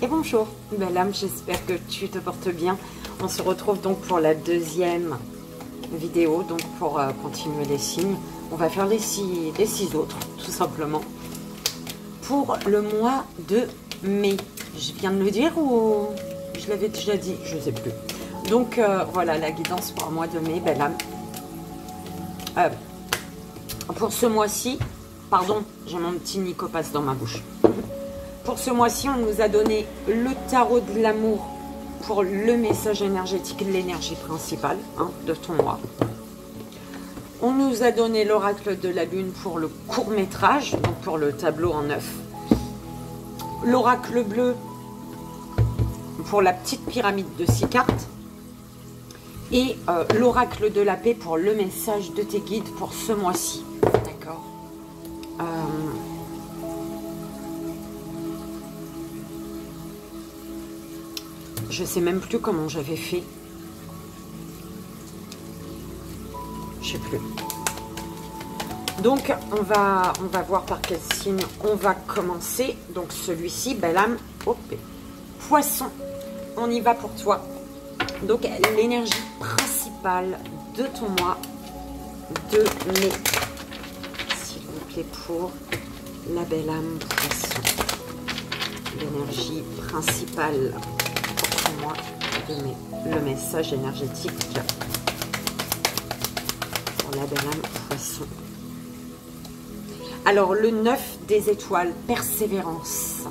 Et bonjour, belle âme, j'espère que tu te portes bien. On se retrouve donc pour la deuxième vidéo, donc pour continuer les signes. On va faire les six autres, tout simplement. Pour le mois de mai. Je viens de le dire ou je l'avais déjà dit? Je ne sais plus. Donc voilà la guidance pour le mois de mai, belle âme. Pour ce mois-ci, pardon, j'ai mon petit Nicopas dans ma bouche. Pour ce mois-ci, on nous a donné le tarot de l'amour pour le message énergétique, l'énergie principale de ton mois. On nous a donné l'oracle de la lune pour le court-métrage, donc pour le tableau en 9. L'oracle bleu pour la petite pyramide de 6 cartes. Et l'oracle de la paix pour le message de tes guides pour ce mois-ci. D'accord. Je sais même plus comment j'avais fait. Je sais plus. Donc, on va voir par quel signe on va commencer. Donc, celui-ci, belle âme, hop, poisson. On y va pour toi. Donc, l'énergie principale de ton mois de mai. S'il vous plaît, pour la belle âme poisson. L'énergie principale pour ton mois de mai. Le message énergétique pour la belle âme poisson. Alors, le 9 des étoiles, persévérance.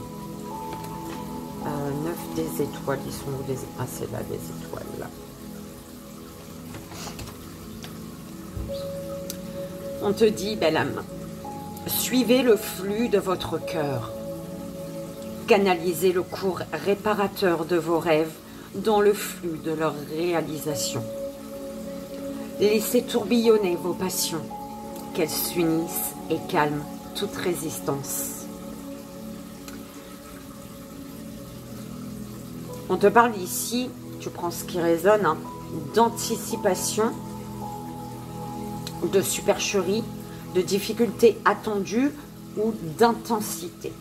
9 des étoiles, ils sont où? Ah, c'est là, des étoiles. Là. On te dit, belle âme, suivez le flux de votre cœur. Canalisez le cours réparateur de vos rêves dans le flux de leur réalisation. Laissez tourbillonner vos passions, qu'elles s'unissent et calment toute résistance. On te parle ici, tu prends ce qui résonne, d'anticipation, de supercherie, de difficultés attendues ou d'intensité.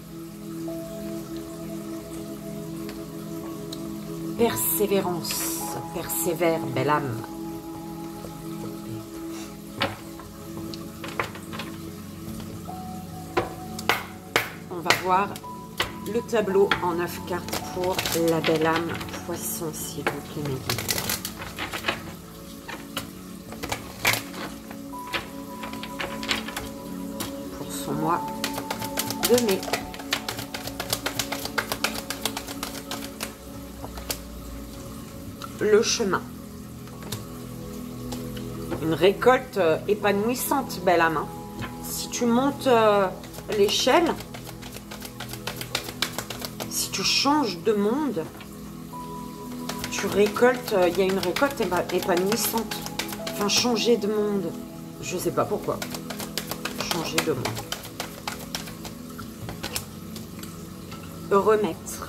Persévérance, persévère, belle âme. On va voir le tableau en 9 cartes pour la belle âme poisson, s'il vous plaît, mes guides. Pour son mois de mai. Le chemin. Une récolte épanouissante, belle âme. Si tu montes l'échelle, si tu changes de monde, tu récoltes, il y a une récolte épanouissante. Enfin, changer de monde. Je ne sais pas pourquoi. Changer de monde. Remettre.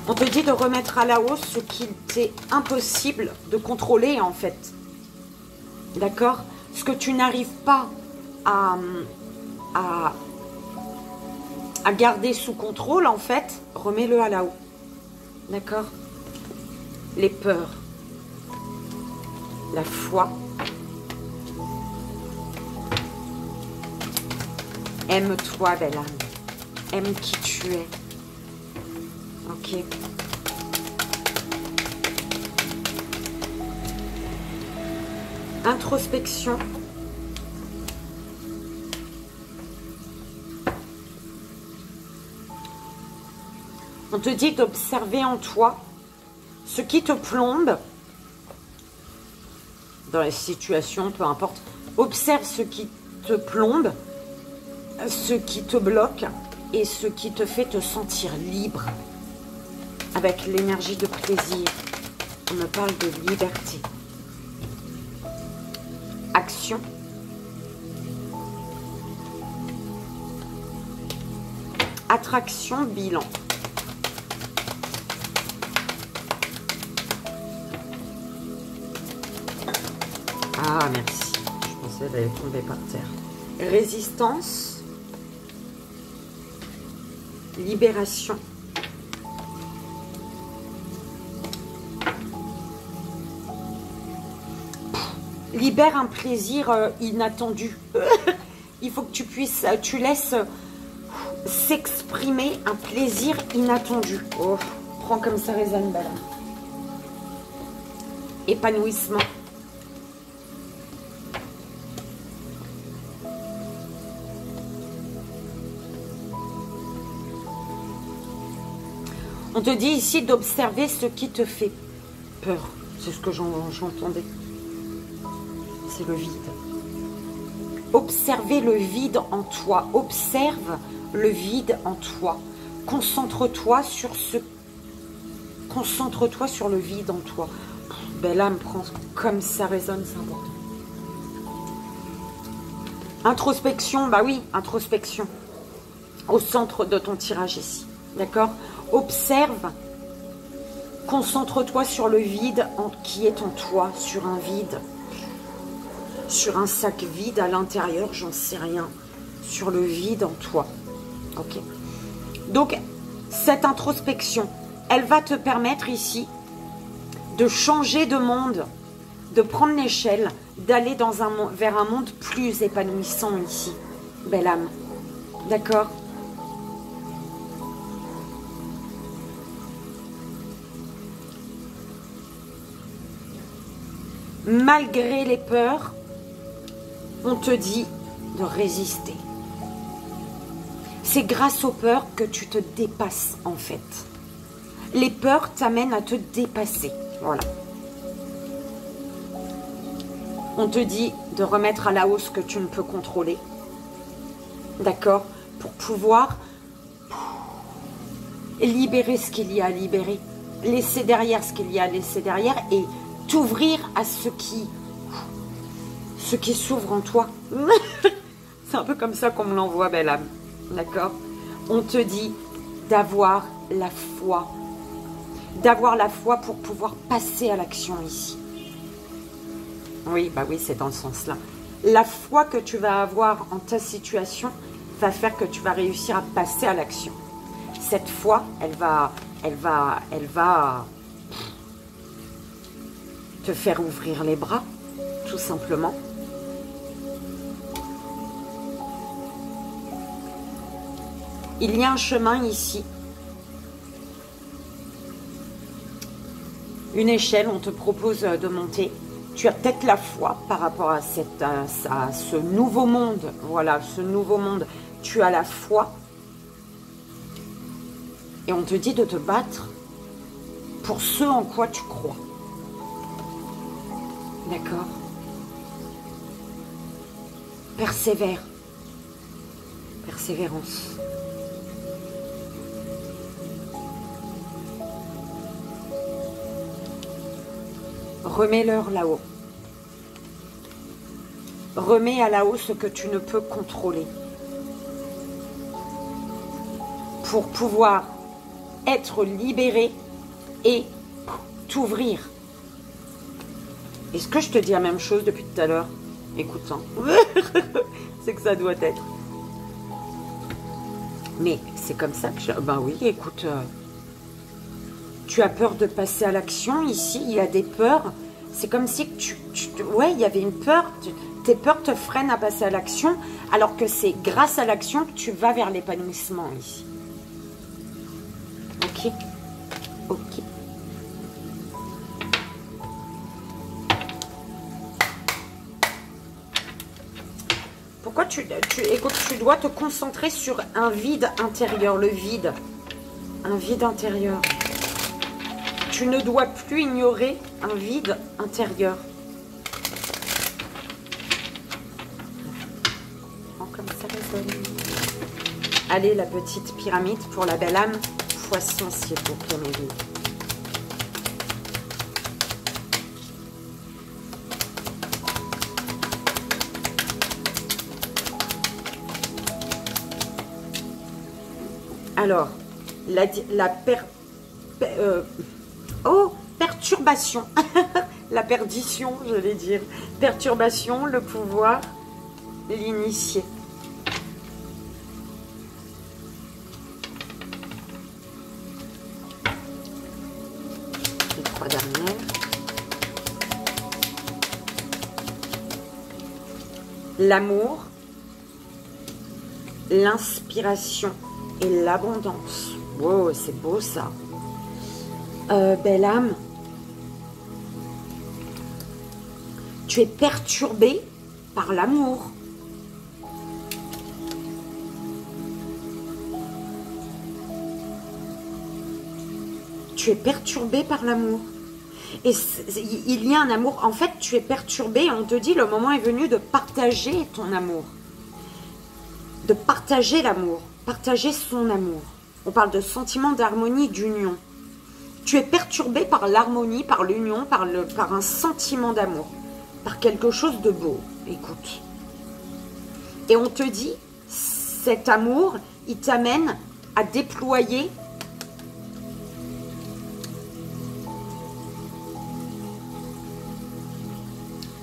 On te dit de remettre à la hausse ce qu'il t'est impossible de contrôler, en fait. D'accord? Ce que tu n'arrives pas à garder sous contrôle, en fait, remets-le à la haut. D'accord? Les peurs. La foi. Aime-toi, belle âme. Aime qui tu es. Ok. Introspection. On te dit d'observer en toi ce qui te plombe dans les situations, peu importe. Observe ce qui te plombe, ce qui te bloque et ce qui te fait te sentir libre. Avec l'énergie de plaisir, on me parle de liberté. Action. Attraction, bilan. Ah, merci. Je pensais qu'elle allait tomber par terre. Résistance. libération. Libère un plaisir inattendu. Il faut que tu puisses, tu laisses s'exprimer un plaisir inattendu. Oh, prends comme ça résonne, belle. Épanouissement. On te dit ici d'observer ce qui te fait peur. C'est ce que j'entendais. C'est le vide. Observez le vide en toi. Observe le vide en toi. Concentre-toi sur le vide en toi. Belle âme, prends comme ça résonne, c'est important. Introspection, bah oui, introspection. Au centre de ton tirage ici. D'accord? Observe. Concentre-toi sur le vide qui est en toi, sur un vide. Sur un sac vide à l'intérieur, j'en sais rien. Sur le vide en toi. Ok. Donc, cette introspection, elle va te permettre ici de changer de monde, de prendre l'échelle, d'aller vers un monde plus épanouissant ici. Belle âme. D'accord? Malgré les peurs, on te dit de résister. C'est grâce aux peurs que tu te dépasses en fait. Les peurs t'amènent à te dépasser. Voilà. On te dit de remettre à la hausse ce que tu ne peux contrôler. D'accord? Pour pouvoir libérer ce qu'il y a à libérer. Laisser derrière ce qu'il y a à laisser derrière et t'ouvrir à ce qui s'ouvre en toi. C'est un peu comme ça qu'on me l'envoie, belle âme. D'accord? On te dit d'avoir la foi. D'avoir la foi pour pouvoir passer à l'action ici. Oui, bah oui, c'est dans ce sens-là. La foi que tu vas avoir en ta situation va faire que tu vas réussir à passer à l'action. Cette foi, elle va te faire ouvrir les bras, tout simplement. Il y a un chemin ici. Une échelle, on te propose de monter. Tu as peut-être la foi par rapport à ce nouveau monde. Voilà, ce nouveau monde. Tu as la foi. Et on te dit de te battre pour ce en quoi tu crois. D'accord? Persévère. Persévérance. Remets-leur là-haut. Remets à là-haut ce que tu ne peux contrôler. Pour pouvoir être libéré et t'ouvrir. Est-ce que je te dis la même chose depuis tout à l'heure? Écoute, hein. C'est que ça doit être. Mais c'est comme ça que je... Ben oui, écoute... tu as peur de passer à l'action. Ici, il y a des peurs. C'est comme si ouais, il y avait une peur. Tes peurs te freinent à passer à l'action, alors que c'est grâce à l'action que tu vas vers l'épanouissement ici. Ok. Ok. Pourquoi écoute, tu dois te concentrer sur un vide intérieur, le vide. Un vide intérieur. Tu ne dois plus ignorer un vide intérieur. Comme ça résonne. Allez, la petite pyramide pour la belle âme. Poisson, s'il vous plaît, mes vies. Alors, perturbation. La perdition, j'allais dire. Perturbation, le pouvoir, l'initié. l'amour, l'inspiration et l'abondance. Wow, c'est beau ça. Belle âme, tu es perturbé par l'amour. Tu es perturbé par l'amour. Et il y a un amour. En fait, tu es perturbé. On te dit, le moment est venu de partager ton amour. De partager l'amour. Partager son amour. On parle de sentiment d'harmonie, d'union. Tu es perturbé par l'harmonie, par l'union, par un sentiment d'amour. Par quelque chose de beau. Écoute. Et on te dit, cet amour, il t'amène à déployer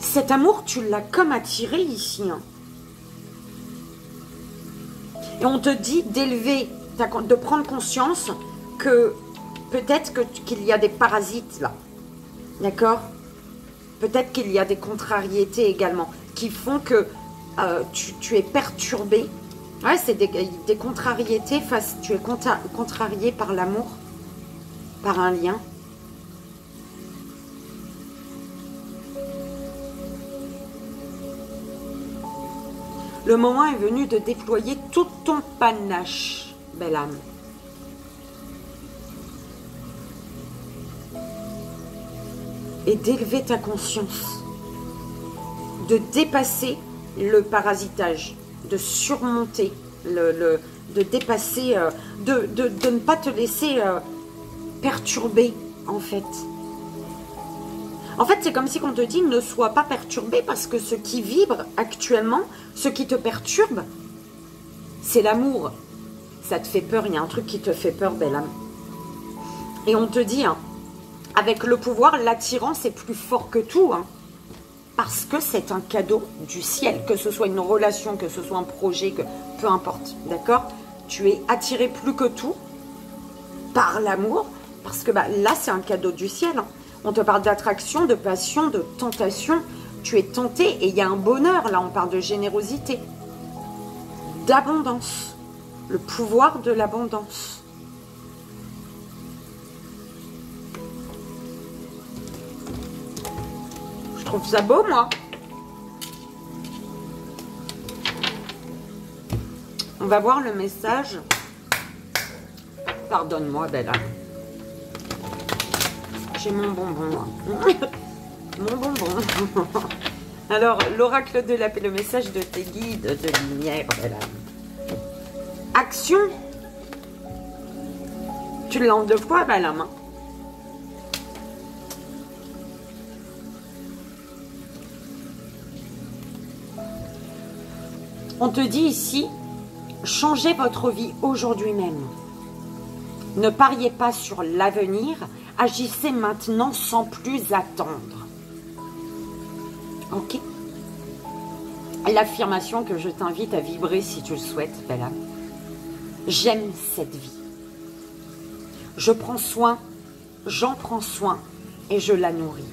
cet amour, tu l'as comme attiré ici. Hein. Et on te dit d'élever, de prendre conscience que peut-être qu'il y a des parasites là. D'accord? Peut-être qu'il y a des contrariétés également qui font que tu es perturbé. Ouais, c'est des contrariétés tu es contrarié par l'amour, par un lien. Le moment est venu de déployer tout ton panache, belle âme. Et d'élever ta conscience. De dépasser le parasitage. De surmonter, de dépasser, de ne pas te laisser perturber, en fait. En fait, c'est comme si on te dit ne sois pas perturbé parce que ce qui vibre actuellement, ce qui te perturbe, c'est l'amour. Ça te fait peur, il y a un truc qui te fait peur, belle âme. Et on te dit, hein, avec le pouvoir, l'attirance est plus fort que tout. Hein, parce que c'est un cadeau du ciel, que ce soit une relation, que ce soit un projet, peu importe, d'accord? Tu es attiré plus que tout par l'amour, parce que là, c'est un cadeau du ciel, hein. On te parle d'attraction, de passion, de tentation. Tu es tenté et il y a un bonheur. Là, on parle de générosité, d'abondance. Le pouvoir de l'abondance. Je trouve ça beau, moi. On va voir le message. Pardonne-moi, belle âme. J'ai mon bonbon. Mon bonbon. Alors, l'oracle de la paix, le message de tes guides de lumière, belle âme. Action. Tu le lances deux fois, belle âme. Hein. On te dit ici, changez votre vie aujourd'hui même. Ne pariez pas sur l'avenir. Agissez maintenant sans plus attendre. Ok? L'affirmation que je t'invite à vibrer si tu le souhaites, belle âme. J'aime cette vie. Je prends soin, j'en prends soin et je la nourris.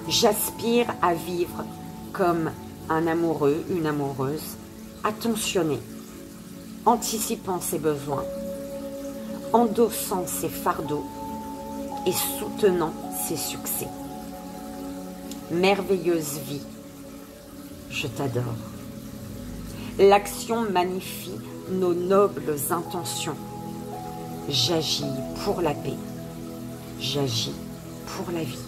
J'aspire à vivre comme un amoureux, une amoureuse, attentionné, anticipant ses besoins, endossant ses fardeaux et soutenant ses succès. Merveilleuse vie, je t'adore. L'action magnifie nos nobles intentions. J'agis pour la paix, j'agis pour la vie.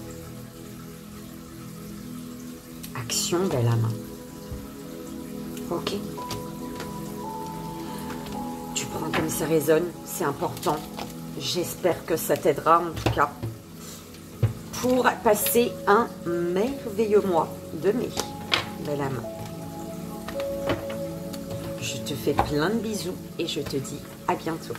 Action, belle âme. Ok? Tu prends comme ça résonne, c'est important. J'espère que ça t'aidera en tout cas pour passer un merveilleux mois de mai, belle âme. Je te fais plein de bisous et je te dis à bientôt.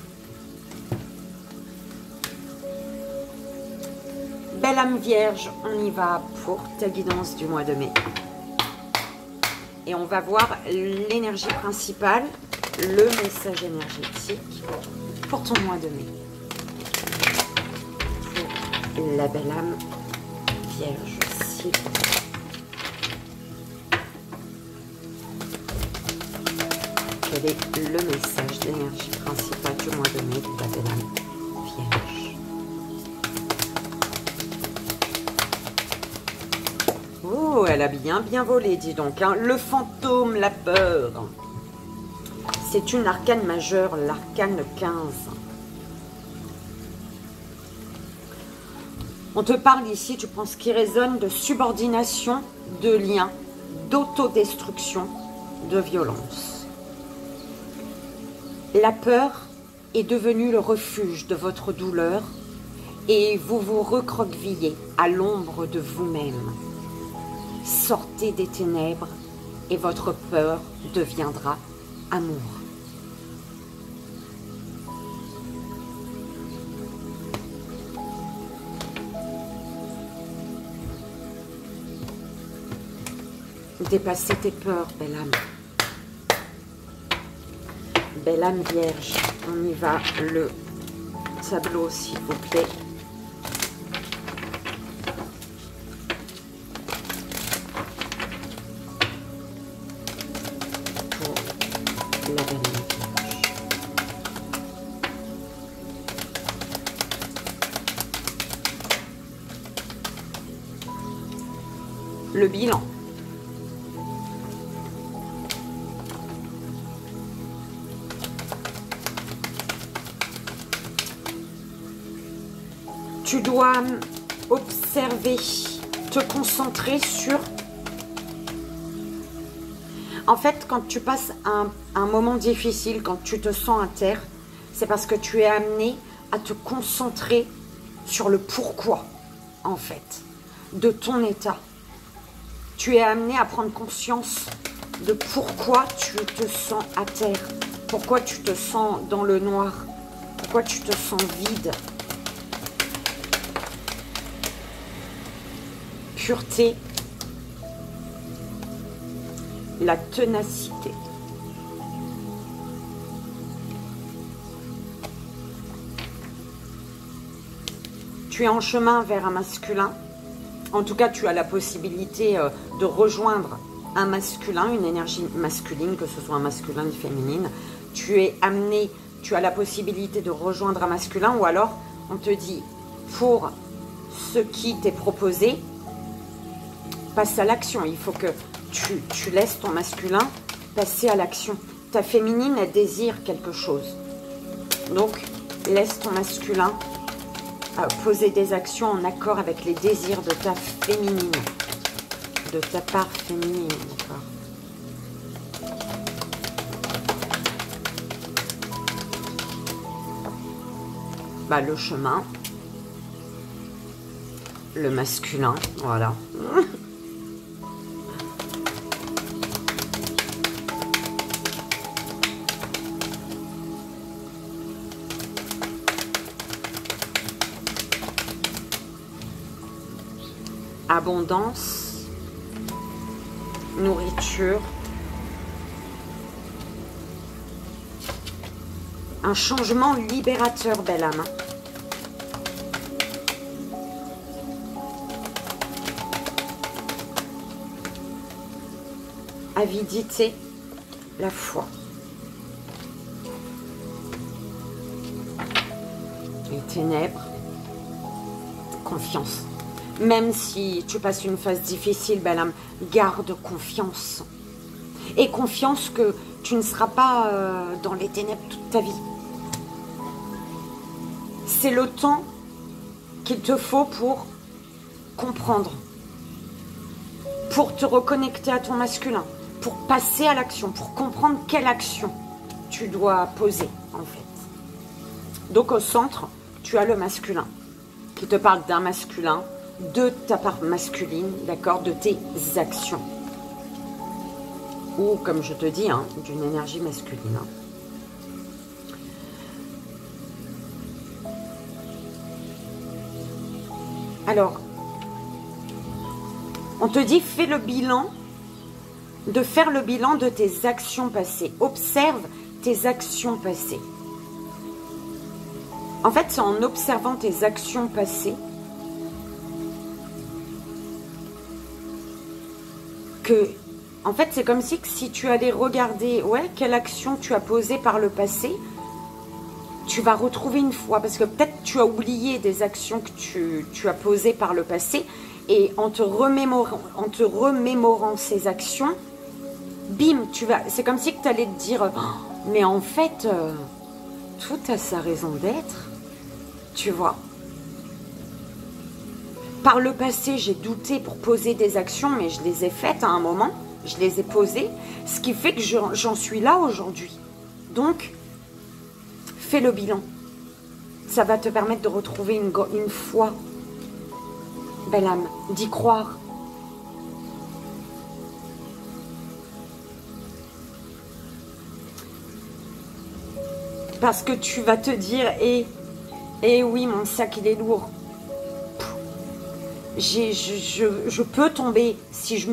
Belle âme vierge, on y va pour ta guidance du mois de mai. Et on va voir l'énergie principale, le message énergétique pour ton mois de mai. Pour la belle âme vierge, s'il vous plaît. quel est le message d'énergie principale du mois de mai de la belle âme Vierge. Oh, elle a bien volé, dis donc. Hein. Le fantôme, la peur. C'est une arcane majeure, l'arcane 15. On te parle ici, tu penses qu'il résonne de subordination, de lien, d'autodestruction, de violence. La peur est devenue le refuge de votre douleur et vous vous recroquevillez à l'ombre de vous-même. Sortez des ténèbres et votre peur deviendra amour. Dépassez tes peurs, belle âme. Belle âme vierge. On y va. Le tableau, s'il vous plaît. Pour la belle âme vierge. Le bilan. Tu dois observer, te concentrer sur... En fait, quand tu passes un moment difficile, quand tu te sens à terre, c'est parce que tu es amené à te concentrer sur le pourquoi, en fait, de ton état. Tu es amené à prendre conscience de pourquoi tu te sens à terre, pourquoi tu te sens dans le noir, pourquoi tu te sens vide. Pureté, la ténacité. Tu es en chemin vers un masculin. En tout cas, tu as la possibilité de rejoindre un masculin, une énergie masculine, que ce soit un masculin ou féminine. Tu es amené, tu as la possibilité de rejoindre un masculin, ou alors on te dit, pour ce qui t'est proposé, passe à l'action. Il faut que tu laisses ton masculin passer à l'action. Ta féminine, elle désire quelque chose. Donc, laisse ton masculin poser des actions en accord avec les désirs de ta féminine. De ta part féminine, d'accord. Bah, le chemin. Le masculin, voilà. Abondance, nourriture, un changement libérateur, belle âme. Avidité, la foi. Les ténèbres, confiance. Même si tu passes une phase difficile, belle âme, garde confiance. Et confiance que tu ne seras pas dans les ténèbres toute ta vie. C'est le temps qu'il te faut pour comprendre, pour te reconnecter à ton masculin, pour passer à l'action, pour comprendre quelle action tu dois poser, en fait. Donc, au centre, tu as le masculin, qui te parle d'un masculin, de ta part masculine, d'accord, de tes actions. Ou, comme je te dis, hein, d'une énergie masculine. Alors, on te dit, fais le bilan, de faire le bilan de tes actions passées. Observe tes actions passées. En fait, c'est en observant tes actions passées que En fait, c'est comme si tu allais regarder, ouais, quelle action tu as posée par le passé. Tu vas retrouver une foi, parce que peut-être tu as oublié des actions que tu as posées par le passé, et en te remémorant ces actions, bim, c'est comme si tu allais te dire, oh, mais en fait, tout a sa raison d'être, tu vois. Par le passé, j'ai douté pour poser des actions, mais je les ai faites à un moment. Je les ai posées, ce qui fait que j'en suis là aujourd'hui. Donc, fais le bilan. Ça va te permettre de retrouver une foi. Belle âme, d'y croire. Parce que tu vas te dire, eh oui, mon sac, il est lourd. Je peux tomber si je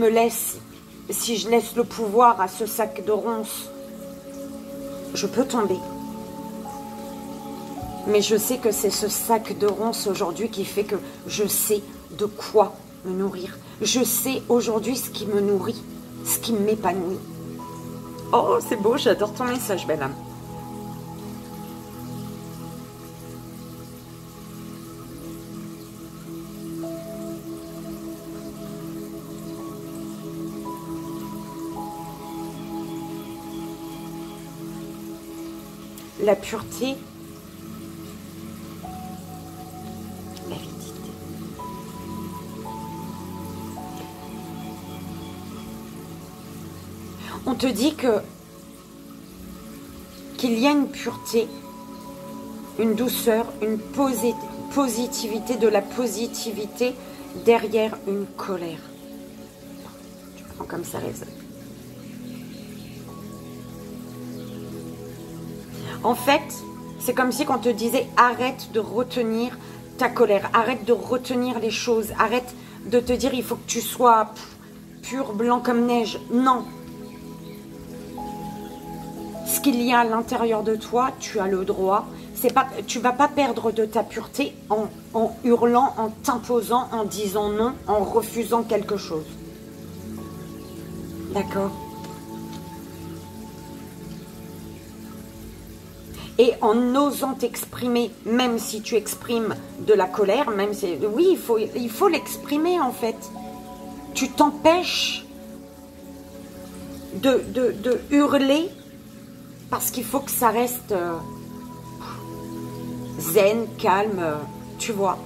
laisse le pouvoir à ce sac de ronces. Je peux tomber. Mais je sais que c'est ce sac de ronces aujourd'hui qui fait que je sais de quoi me nourrir. Je sais aujourd'hui ce qui me nourrit, ce qui m'épanouit. Oh, c'est beau, j'adore ton message, belle âme. La pureté, l'avidité. On te dit qu'il y a une pureté, une douceur, une positivité, de la positivité derrière une colère. Tu prends comme ça résonne. En fait, c'est comme si on te disait arrête de retenir ta colère, arrête de retenir les choses, arrête de te dire il faut que tu sois pur, blanc comme neige. Non. Ce qu'il y a à l'intérieur de toi, tu as le droit. Tu ne vas pas perdre de ta pureté en hurlant, en t'imposant, en disant non, en refusant quelque chose. D'accord ? Et en osant t'exprimer, même si tu exprimes de la colère, même si... Oui, il faut l'exprimer en fait. Tu t'empêches de hurler parce qu'il faut que ça reste zen, calme, tu vois.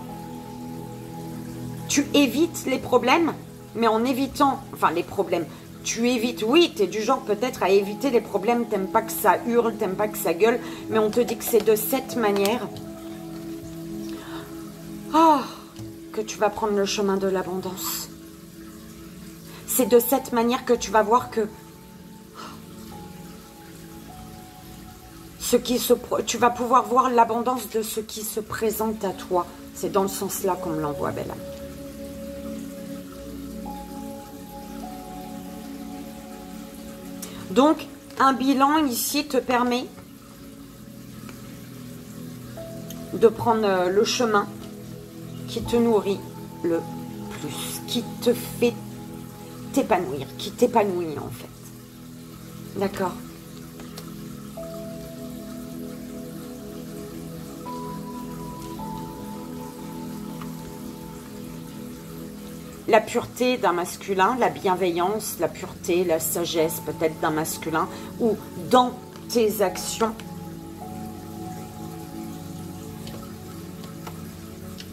Tu évites les problèmes, mais en évitant... Enfin, les problèmes... Tu évites, oui, tu es du genre peut-être à éviter les problèmes, t'aimes pas que ça hurle, t'aimes pas que ça gueule, mais on te dit que c'est de cette manière que tu vas prendre le chemin de l'abondance. C'est de cette manière que tu vas voir que tu vas pouvoir voir l'abondance de ce qui se présente à toi. C'est dans le sens-là qu'on me l'envoie, belle âme. Donc, un bilan ici te permet de prendre le chemin qui te nourrit le plus, qui te fait t'épanouir, qui t'épanouit en fait. D'accord ? La pureté d'un masculin, la bienveillance, la pureté, la sagesse peut-être d'un masculin, ou dans tes actions,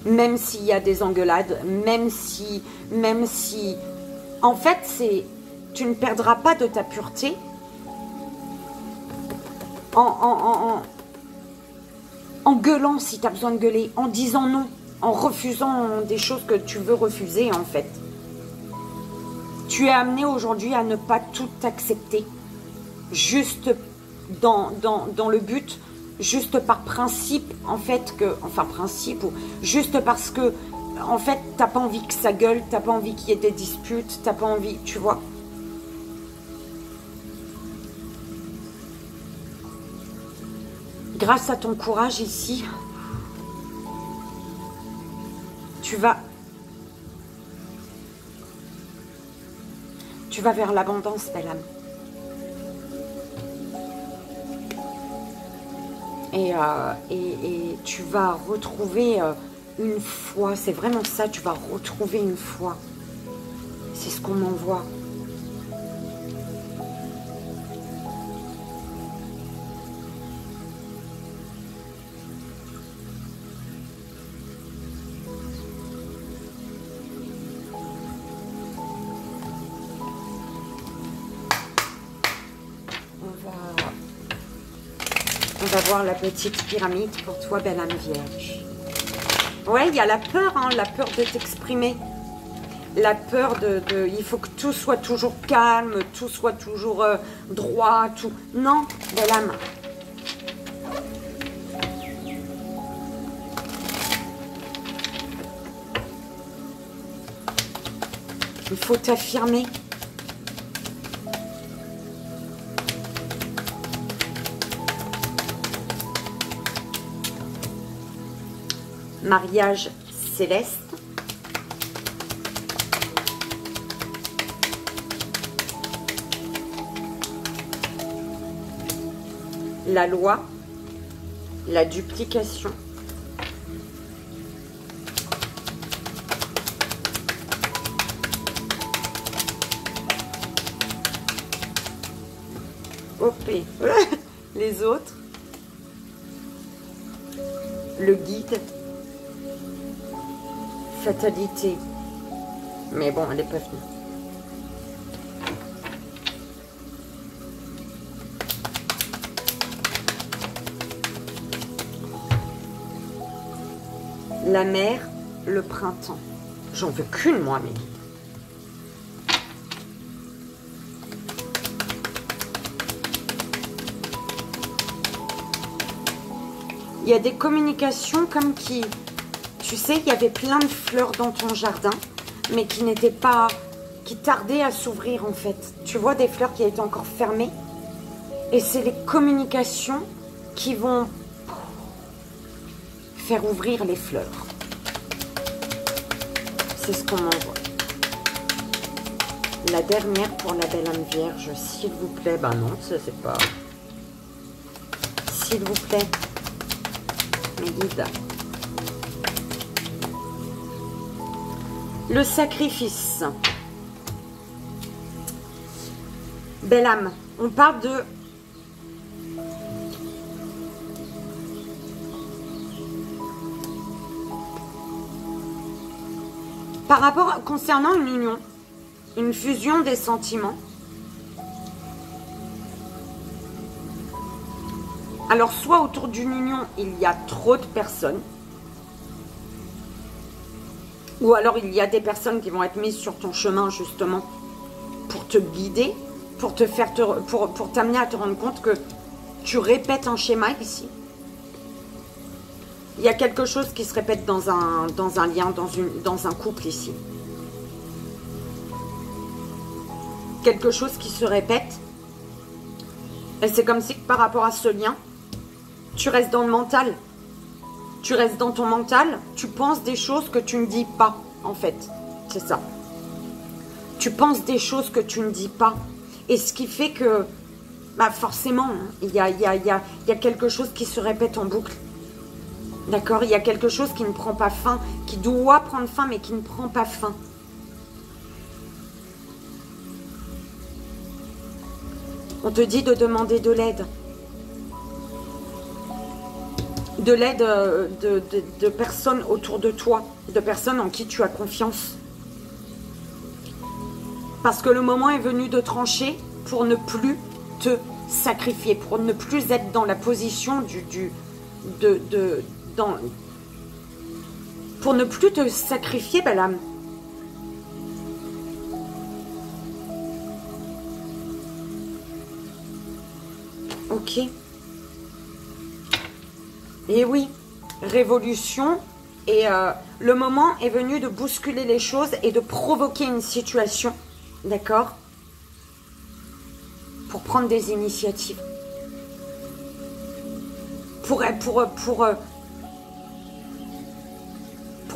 même s'il y a des engueulades, même si, en fait, tu ne perdras pas de ta pureté en gueulant si tu as besoin de gueuler, en disant non, en refusant des choses que tu veux refuser en fait. Tu es amené aujourd'hui à ne pas tout accepter, juste dans le but, juste par principe en fait, ou juste parce que en fait t'as pas envie que ça gueule, t'as pas envie qu'il y ait des disputes, t'as pas envie, tu vois. Grâce à ton courage ici, tu Tu vas vers l'abondance, belle âme. Et tu vas retrouver une foi. C'est vraiment ça, tu vas retrouver une foi. C'est ce qu'on m'envoie. On va voir la petite pyramide pour toi, belle âme vierge. Ouais, il y a la peur, hein, la peur de t'exprimer. La peur il faut que tout soit toujours calme, tout soit toujours droit, tout. Non, belle âme. Il faut t'affirmer. Mariage céleste. La loi. La duplication. OP. Les autres. Le guide. Fatalité. Mais bon, elle est pas venue. La mer, le printemps. J'en veux qu'une, moi, mais... Il y a des communications comme qui... Tu sais, il y avait plein de fleurs dans ton jardin, mais qui n'étaient pas... qui tardaient à s'ouvrir, en fait. Tu vois des fleurs qui étaient encore fermées. Et c'est les communications qui vont faire ouvrir les fleurs. C'est ce qu'on envoie. La dernière pour la belle âme vierge, s'il vous plaît. Ben non, ça c'est pas... S'il vous plaît. Mes guides. Le sacrifice. Belle âme, on parle de... Par rapport, concernant une union, une fusion des sentiments. Alors, soit autour d'une union, il y a trop de personnes. Ou alors, il y a des personnes qui vont être mises sur ton chemin, justement, pour te guider, pour te faire pour t'amener à te rendre compte que tu répètes un schéma ici. Il y a quelque chose qui se répète dans un lien, dans un couple ici. Quelque chose qui se répète. Et c'est comme si par rapport à ce lien, tu restes dans le mental. Tu restes dans ton mental. Tu penses des choses que tu ne dis pas, en fait. C'est ça. Tu penses des choses que tu ne dis pas. Et ce qui fait que, bah forcément, il y a quelque chose qui se répète en boucle. D'accord? Il y a quelque chose qui ne prend pas fin, qui doit prendre fin, mais qui ne prend pas fin. On te dit de demander de l'aide. De l'aide de personnes autour de toi, de personnes en qui tu as confiance. Parce que le moment est venu de trancher pour ne plus te sacrifier, pour ne plus être dans la position pour ne plus te sacrifier, belle âme. Ok. Et oui, révolution. Et le moment est venu de bousculer les choses et de provoquer une situation. D'accord? Pour prendre des initiatives. Pour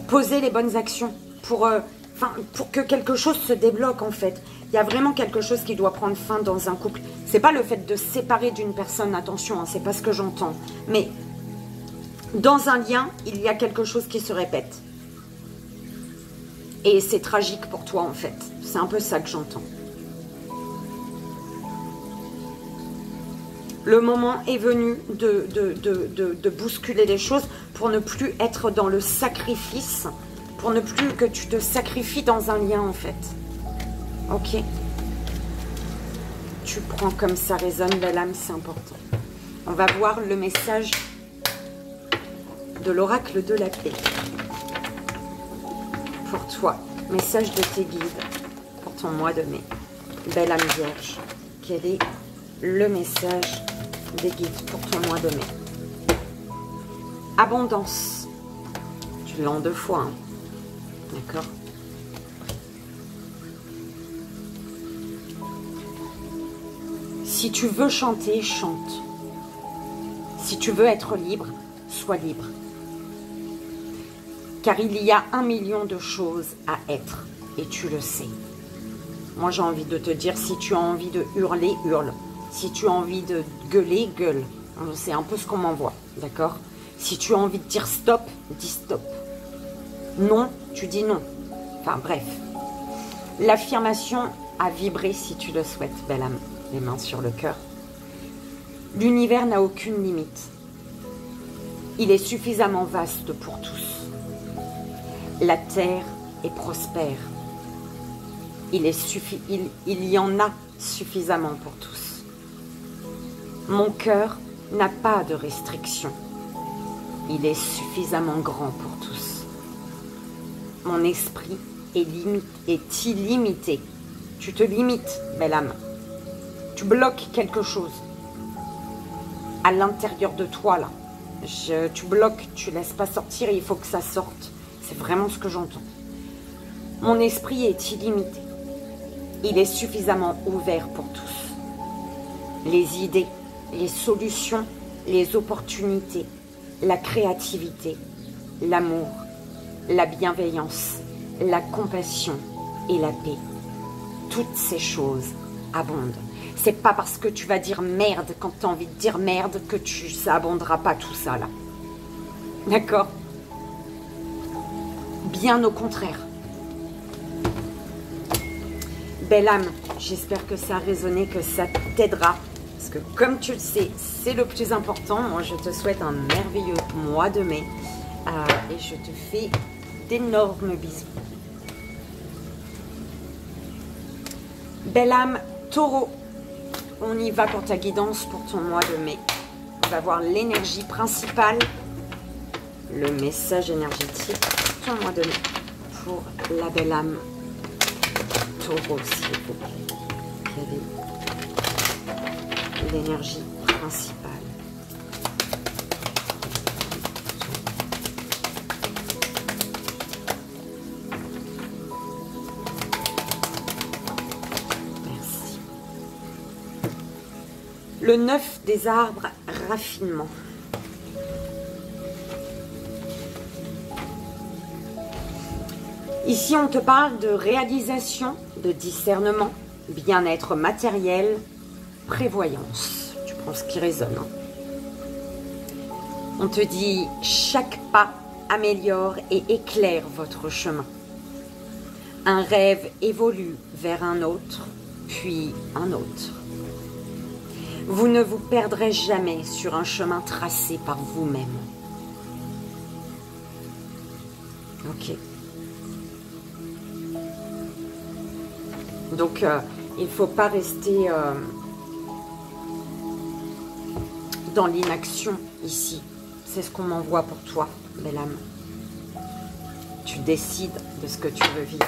poser les bonnes actions. Pour que quelque chose se débloque, en fait. Il y a vraiment quelque chose qui doit prendre fin dans un couple. C'est pas le fait de se séparer d'une personne, attention, hein, c'est pas ce que j'entends. Mais dans un lien, il y a quelque chose qui se répète. Et c'est tragique pour toi, en fait. C'est un peu ça que j'entends. Le moment est venu de bousculer les choses pour ne plus être dans le sacrifice, pour ne plus que tu te sacrifies dans un lien, en fait. Ok. Tu prends comme ça résonne, belle âme, c'est important. On va voir le message de l'oracle de la paix. Pour toi, message de tes guides pour ton mois de mai. Belle âme vierge, quel est le message des guides pour ton mois de mai? Abondance. Tu l'as en 2 fois, hein. D'accord? Si tu veux chanter, chante. Si tu veux être libre, sois libre. Car il y a 1 million de choses à être. Et tu le sais. Moi, j'ai envie de te dire, si tu as envie de hurler, hurle. Si tu as envie de gueuler, gueule. C'est un peu ce qu'on m'envoie. D'accord? Si tu as envie de dire stop, dis stop. Non, tu dis non. Enfin, bref. L'affirmation a vibré si tu le souhaites, belle âme. Les mains sur le cœur. L'univers n'a aucune limite. Il est suffisamment vaste pour tous. La terre est prospère. Il y en a suffisamment pour tous. Mon cœur n'a pas de restrictions. Il est suffisamment grand pour tous. Mon esprit est illimité. Tu te limites, belle âme. Tu bloques quelque chose à l'intérieur de toi, là. Tu bloques, tu laisses pas sortir et il faut que ça sorte. C'est vraiment ce que j'entends. Mon esprit est illimité. Il est suffisamment ouvert pour tous. Les idées, les solutions, les opportunités, la créativité, l'amour, la bienveillance, la compassion et la paix. Toutes ces choses abondent. C'est pas parce que tu vas dire merde quand tu as envie de dire merde que ça abondera pas tout ça là. D'accord? Bien au contraire. Belle âme, j'espère que ça a résonné, que ça t'aidera. Parce que comme tu le sais, c'est le plus important. Moi, je te souhaite un merveilleux mois de mai. Et je te fais d'énormes bisous. Belle âme, taureau. On y va pour ta guidance pour ton mois de mai. On va voir l'énergie principale, le message énergétique pour ton mois de mai. Pour la belle âme taureau, s'il vous plaît. Quelle est l'énergie principale? Le 9 des arbres, raffinement. Ici, on te parle de réalisation, de discernement, bien-être matériel, prévoyance. Tu prends ce qui résonne. Hein. On te dit, chaque pas améliore et éclaire votre chemin. Un rêve évolue vers un autre, puis un autre. Vous ne vous perdrez jamais sur un chemin tracé par vous-même. Ok. Donc, il ne faut pas rester dans l'inaction ici. C'est ce qu'on m'envoie pour toi, belle âme. Tu décides de ce que tu veux vivre.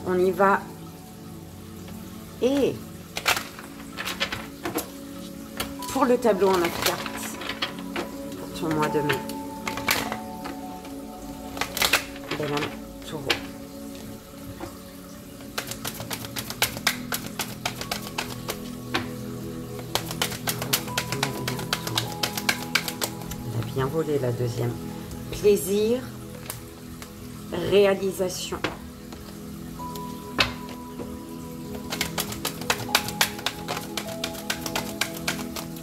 On y va. Et pour le tableau en 9 cartes, pour ton mois de mai, belle âme taureau. Elle a bien volé la deuxième. Plaisir, réalisation,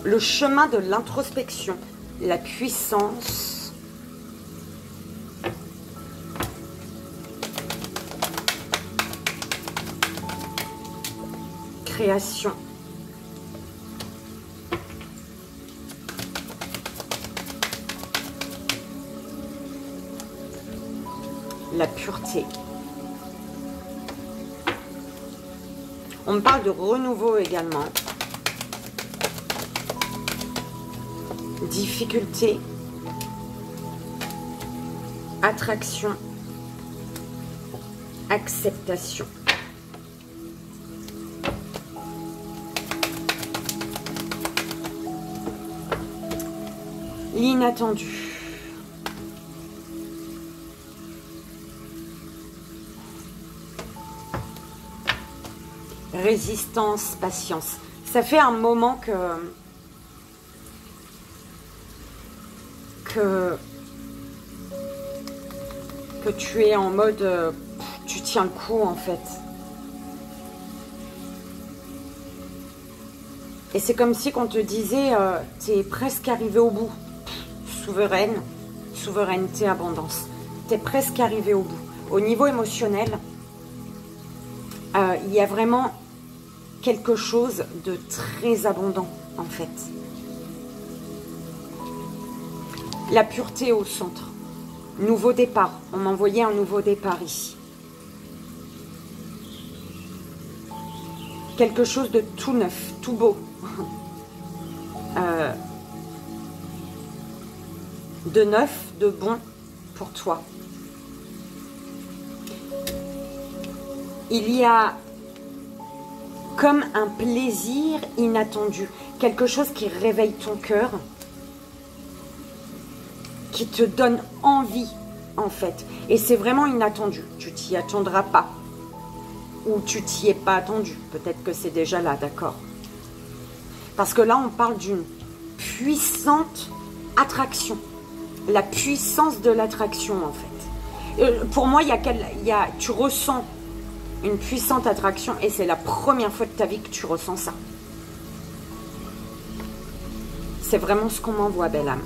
Le chemin de l'introspection, la puissance. Création. La pureté. On me parle de renouveau également. Difficulté. Attraction. Acceptation. L'inattendu. Résistance, patience. Ça fait un moment que tu es en mode tu tiens le coup en fait. Et c'est comme si qu'on te disait tu es presque arrivé au bout. Souveraine, souveraineté, abondance. Tu es presque arrivé au bout. Au niveau émotionnel, il y a vraiment quelque chose de très abondant en fait. La pureté au centre. Nouveau départ. On m'envoyait un nouveau départ ici. Quelque chose de tout neuf, tout beau. De neuf, de bon pour toi. Il y a comme un plaisir inattendu, quelque chose qui réveille ton cœur, qui te donne envie en fait. Et c'est vraiment inattendu, tu t'y attendras pas. Ou tu t'y es pas attendu, peut-être que c'est déjà là, d'accord. Parce que là on parle d'une puissante attraction. La puissance de l'attraction en fait. Pour moi, tu ressens une puissante attraction et c'est la première fois de ta vie que tu ressens ça. C'est vraiment ce qu'on m'envoie, belle âme.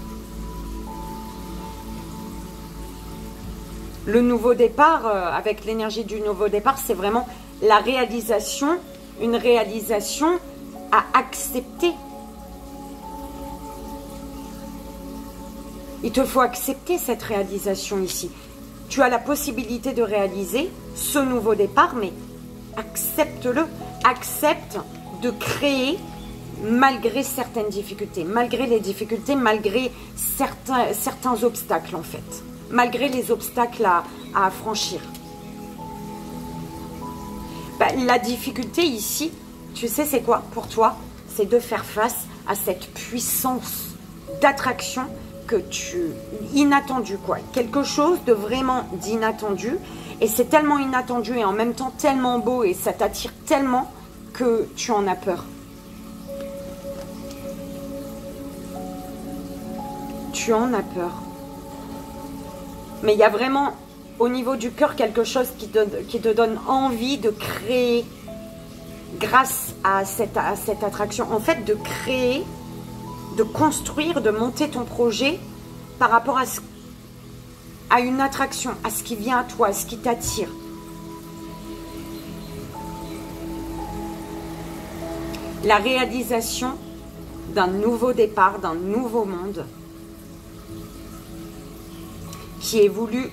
Le nouveau départ, avec l'énergie du nouveau départ, c'est vraiment la réalisation, une réalisation à accepter. Il te faut accepter cette réalisation ici. Tu as la possibilité de réaliser ce nouveau départ, mais accepte-le. Accepte de créer malgré certaines difficultés, malgré les difficultés, malgré certains obstacles en fait. Malgré les obstacles à franchir. La difficulté ici, tu sais c'est quoi pour toi? C'est de faire face à cette puissance d'attraction inattendu quoi, quelque chose de vraiment d'inattendu, et c'est tellement inattendu et en même temps tellement beau et ça t'attire tellement que tu en as peur. Tu en as peur. Mais il y a vraiment au niveau du cœur quelque chose qui te donne envie de créer grâce à cette attraction, en fait de créer, de construire, de monter ton projet par rapport à une attraction, à ce qui vient à toi, à ce qui t'attire. La réalisation d'un nouveau départ, d'un nouveau monde qui est voulu.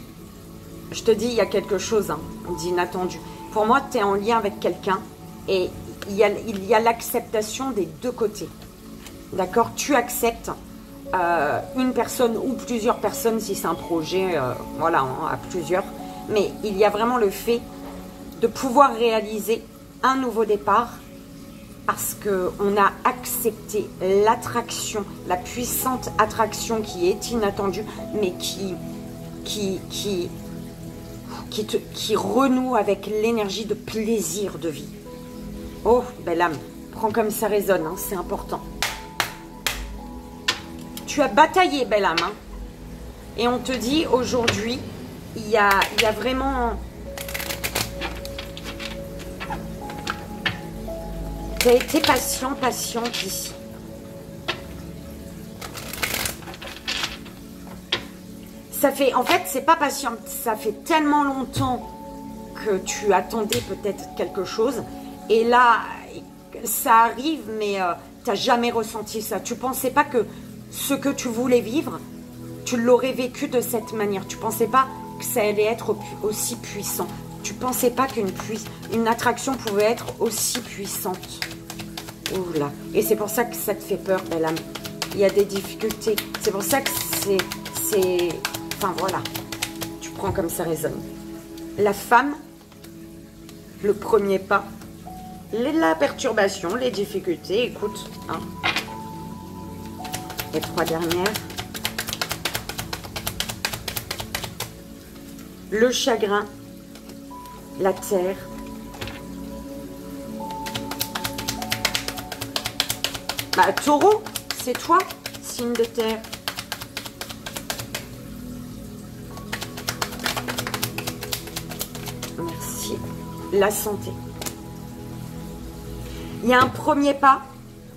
Je te dis, il y a quelque chose d'inattendu. Pour moi, tu es en lien avec quelqu'un et il y a l'acceptation des deux côtés. D'accord? Tu acceptes une personne ou plusieurs personnes si c'est un projet, voilà, à plusieurs. Mais il y a vraiment le fait de pouvoir réaliser un nouveau départ parce qu'on a accepté l'attraction, la puissante attraction qui est inattendue, mais qui renoue avec l'énergie de plaisir de vie. Oh, belle âme, prends comme ça résonne, hein, c'est important. Tu as bataillé, belle âme, hein, et on te dit aujourd'hui, il y a vraiment... Tu as été patient, patiente ici. Ça fait, en fait, c'est pas patient. Ça fait tellement longtemps que tu attendais peut-être quelque chose. Et là, ça arrive, mais tu n'as jamais ressenti ça. Tu pensais pas que ce que tu voulais vivre, tu l'aurais vécu de cette manière. Tu pensais pas que ça allait être aussi puissant. Tu pensais pas qu'une attraction pouvait être aussi puissante. Oula. Et c'est pour ça que ça te fait peur, belle âme. Il y a des difficultés. C'est pour ça que c'est... Enfin, voilà. Tu prends comme ça résonne. La femme, le premier pas, la perturbation, les difficultés, écoute. Hein. Les 3 dernières. Le chagrin, la terre. Bah, taureau, c'est toi, signe de terre. Merci. La santé. Il y a un premier pas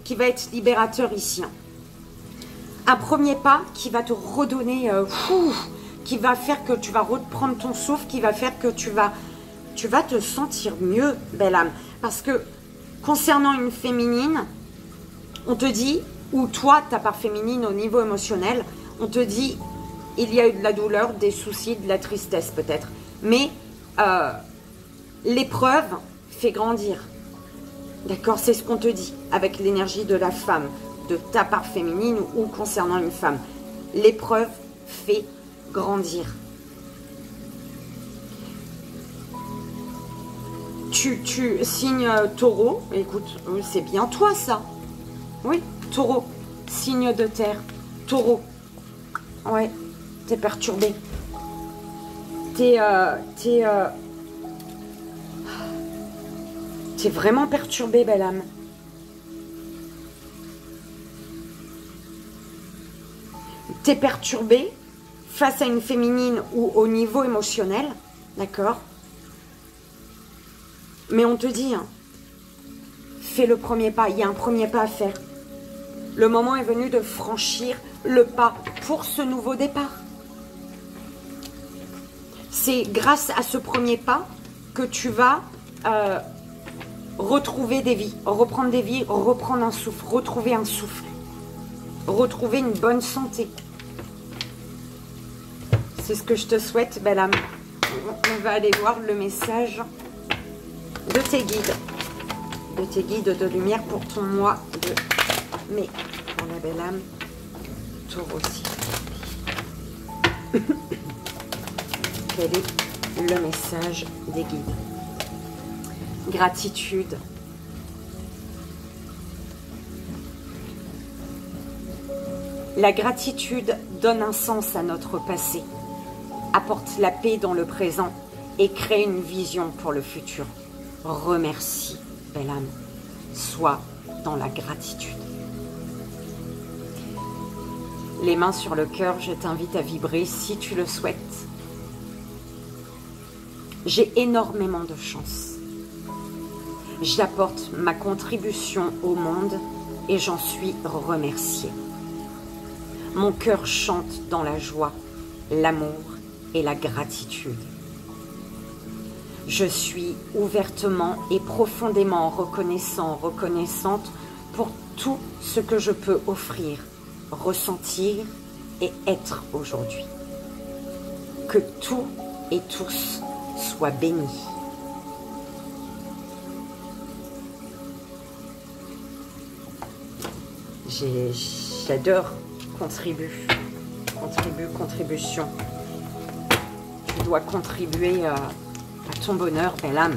qui va être libérateur ici. Un premier pas qui va te redonner... qui va faire que tu vas reprendre ton souffle, qui va faire que tu vas te sentir mieux, belle âme. Parce que concernant une féminine, on te dit, ou toi, ta part féminine au niveau émotionnel, on te dit, il y a eu de la douleur, des soucis, de la tristesse peut-être. Mais l'épreuve fait grandir. D'accord, c'est ce qu'on te dit avec l'énergie de la femme, de ta part féminine ou concernant une femme. L'épreuve fait grandir. Tu signes taureau, écoute, c'est bien toi ça. Oui, taureau, signe de terre, taureau. Ouais, t'es perturbé. T'es vraiment perturbé, belle âme. T'es perturbé face à une féminine ou au niveau émotionnel, d'accord? Mais on te dit, hein, fais le premier pas, il y a un premier pas à faire. Le moment est venu de franchir le pas pour ce nouveau départ. C'est grâce à ce premier pas que tu vas retrouver des vies, reprendre des vies, reprendre un souffle, retrouver un souffle, retrouver une bonne santé. C'est ce que je te souhaite, belle âme. On va aller voir le message de tes guides de lumière pour ton mois de mai. Pour la belle âme, taureau aussi. Quel est le message des guides? Gratitude. La gratitude donne un sens à notre passé, apporte la paix dans le présent et crée une vision pour le futur. Remercie, belle âme. Sois dans la gratitude. Les mains sur le cœur, je t'invite à vibrer si tu le souhaites. J'ai énormément de chance. J'apporte ma contribution au monde et j'en suis remerciée. Mon cœur chante dans la joie, l'amour et la gratitude. Je suis ouvertement et profondément reconnaissante pour tout ce que je peux offrir, ressentir et être aujourd'hui. Que tout et tous soient bénis. J'adore contribution. Tu dois contribuer à ton bonheur, belle âme.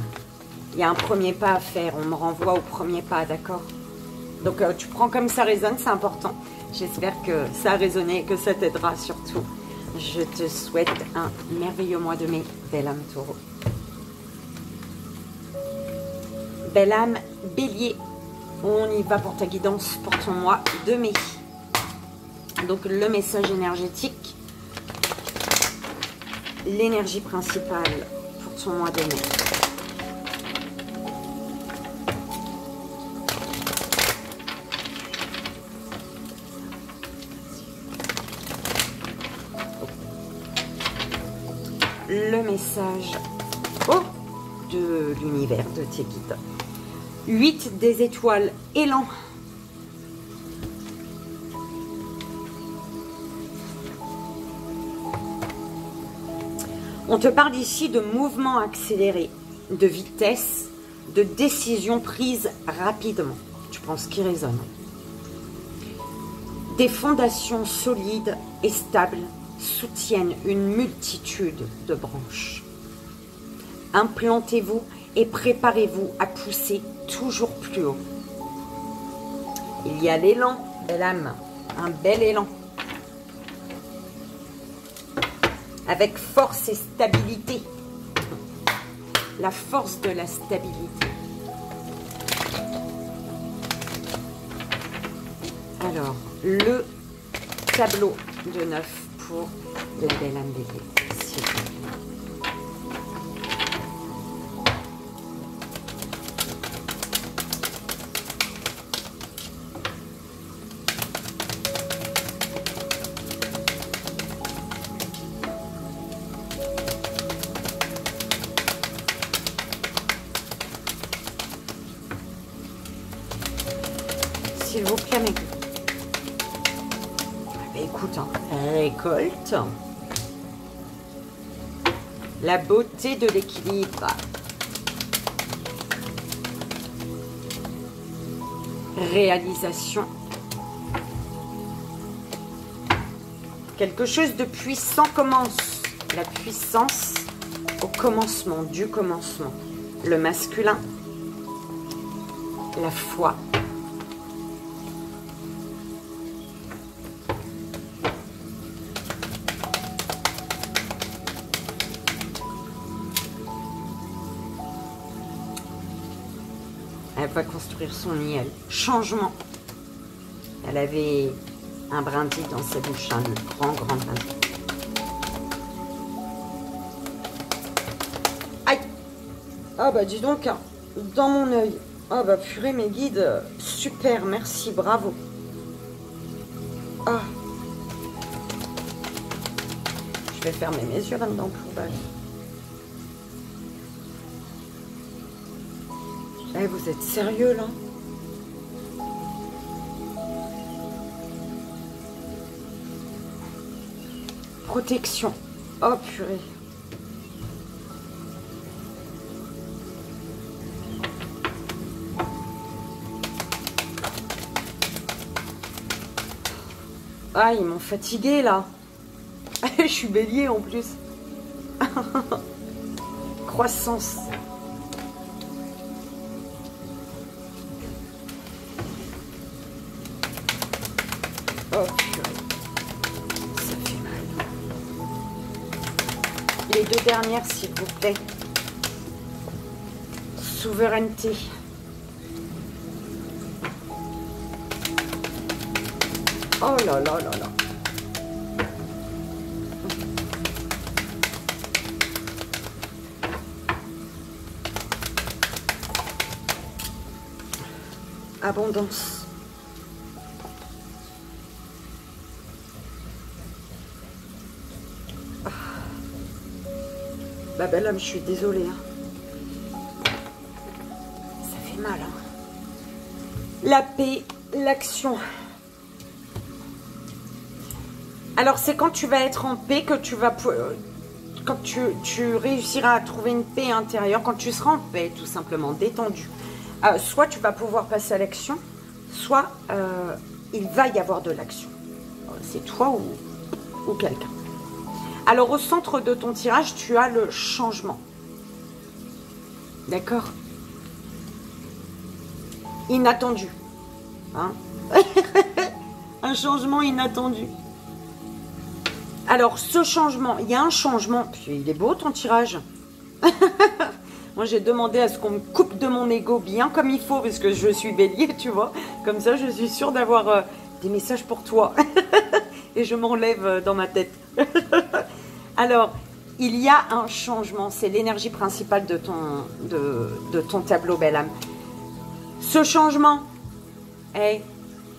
Il y a un premier pas à faire, on me renvoie au premier pas, d'accord? Donc tu prends comme ça résonne, c'est important. J'espère que ça a résonné et que ça t'aidera surtout. Je te souhaite un merveilleux mois de mai, belle âme taureau. Belle âme bélier, on y va pour ta guidance pour ton mois de mai. Donc le message énergétique, l'énergie principale pour ton mois de mai. le message de l'univers, de tes guides. 8 des étoiles, élan. On te parle ici de mouvement accéléré, de vitesse, de décision prise rapidement. Tu prends ce qui résonne. Des fondations solides et stables soutiennent une multitude de branches. Implantez-vous et préparez-vous à pousser toujours plus haut. Il y a l'élan, belle âme, un bel élan. Avec force et stabilité. La force de la stabilité. Alors, le tableau de 9 pour de belle âme bébé. S'il vous plaît, mes gars. Écoute, hein, récolte. La beauté de l'équilibre. Réalisation. Quelque chose de puissant commence. La puissance au commencement, du commencement. Le masculin. La foi. Elle va construire son nid, elle. Changement. Elle avait un brindille dans sa bouche, un grand brindille. Aïe! Ah bah dis donc, hein, dans mon œil. Ah bah purée, mes guides, super, merci, bravo. Ah. Je vais fermer mes yeux là-dedans pour balle. Eh, vous êtes sérieux là? Protection. Oh purée. Ah, ils m'ont fatigué là. Je suis bélier en plus. Croissance. Oh purée, ça fait mal. Les deux dernières, s'il vous plaît. Souveraineté. Oh là là là là. Abondance. Bah belle âme, je suis désolée. Hein. Ça fait mal. Hein. La paix, l'action. Alors c'est quand tu vas être en paix que tu vas... Quand tu réussiras à trouver une paix intérieure, quand tu seras en paix, tout simplement, détendu. Soit tu vas pouvoir passer à l'action, soit il va y avoir de l'action. C'est toi ou quelqu'un. Alors, au centre de ton tirage, tu as le changement. D'accord? Inattendu. Hein? Un changement inattendu. Alors, ce changement, il y a un changement. Puis, il est beau, ton tirage. Moi, j'ai demandé à ce qu'on me coupe de mon ego bien comme il faut, parce que je suis bélier, tu vois. Comme ça, je suis sûre d'avoir des messages pour toi. Et je m'enlève dans ma tête. Alors, il y a un changement. C'est l'énergie principale de ton tableau, belle âme. Ce changement,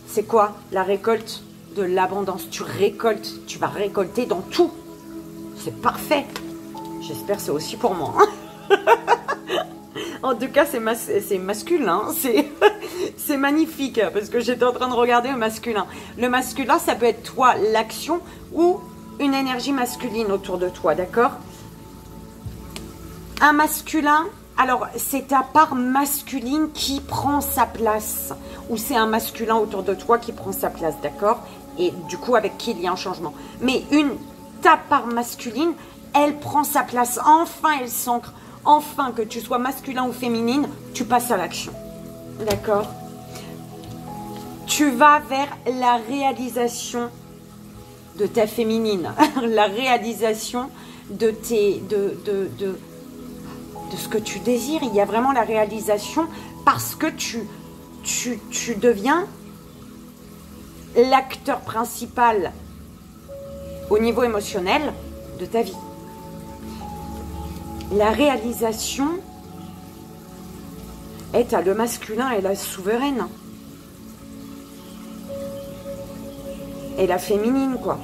c'est quoi? La récolte de l'abondance. Tu récoltes, tu vas récolter dans tout. C'est parfait. J'espère que c'est aussi pour moi. En tout cas, c'est masculin. C'est magnifique parce que j'étais en train de regarder le masculin. Le masculin, ça peut être toi, l'action ou une énergie masculine autour de toi, d'accord? Un masculin, alors c'est ta part masculine qui prend sa place. Ou c'est un masculin autour de toi qui prend sa place, d'accord? Et du coup, avec qui il y a un changement. Mais ta part masculine, elle prend sa place. Enfin, elle s'ancre. Enfin, que tu sois masculin ou féminine, tu passes à l'action. D'accord? Tu vas vers la réalisation de ta féminine. La réalisation de ce que tu désires. Il y a vraiment la réalisation parce que tu deviens l'acteur principal au niveau émotionnel de ta vie. La réalisation est à le masculin et la souveraine. Et la féminine, quoi.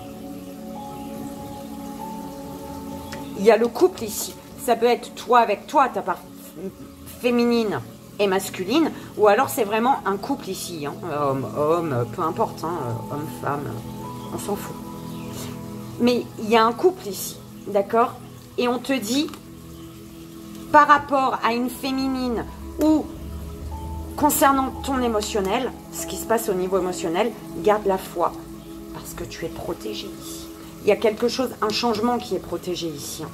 Il y a le couple ici. Ça peut être toi avec toi, ta part féminine et masculine, ou alors c'est vraiment un couple ici. Hein. Homme, peu importe, hein, homme, femme, on s'en fout. Mais il y a un couple ici, d'accord? Et on te dit, par rapport à une féminine ou concernant ton émotionnel, ce qui se passe au niveau émotionnel, garde la foi, parce que tu es protégé ici. Il y a quelque chose, un changement qui est protégé ici. Hein.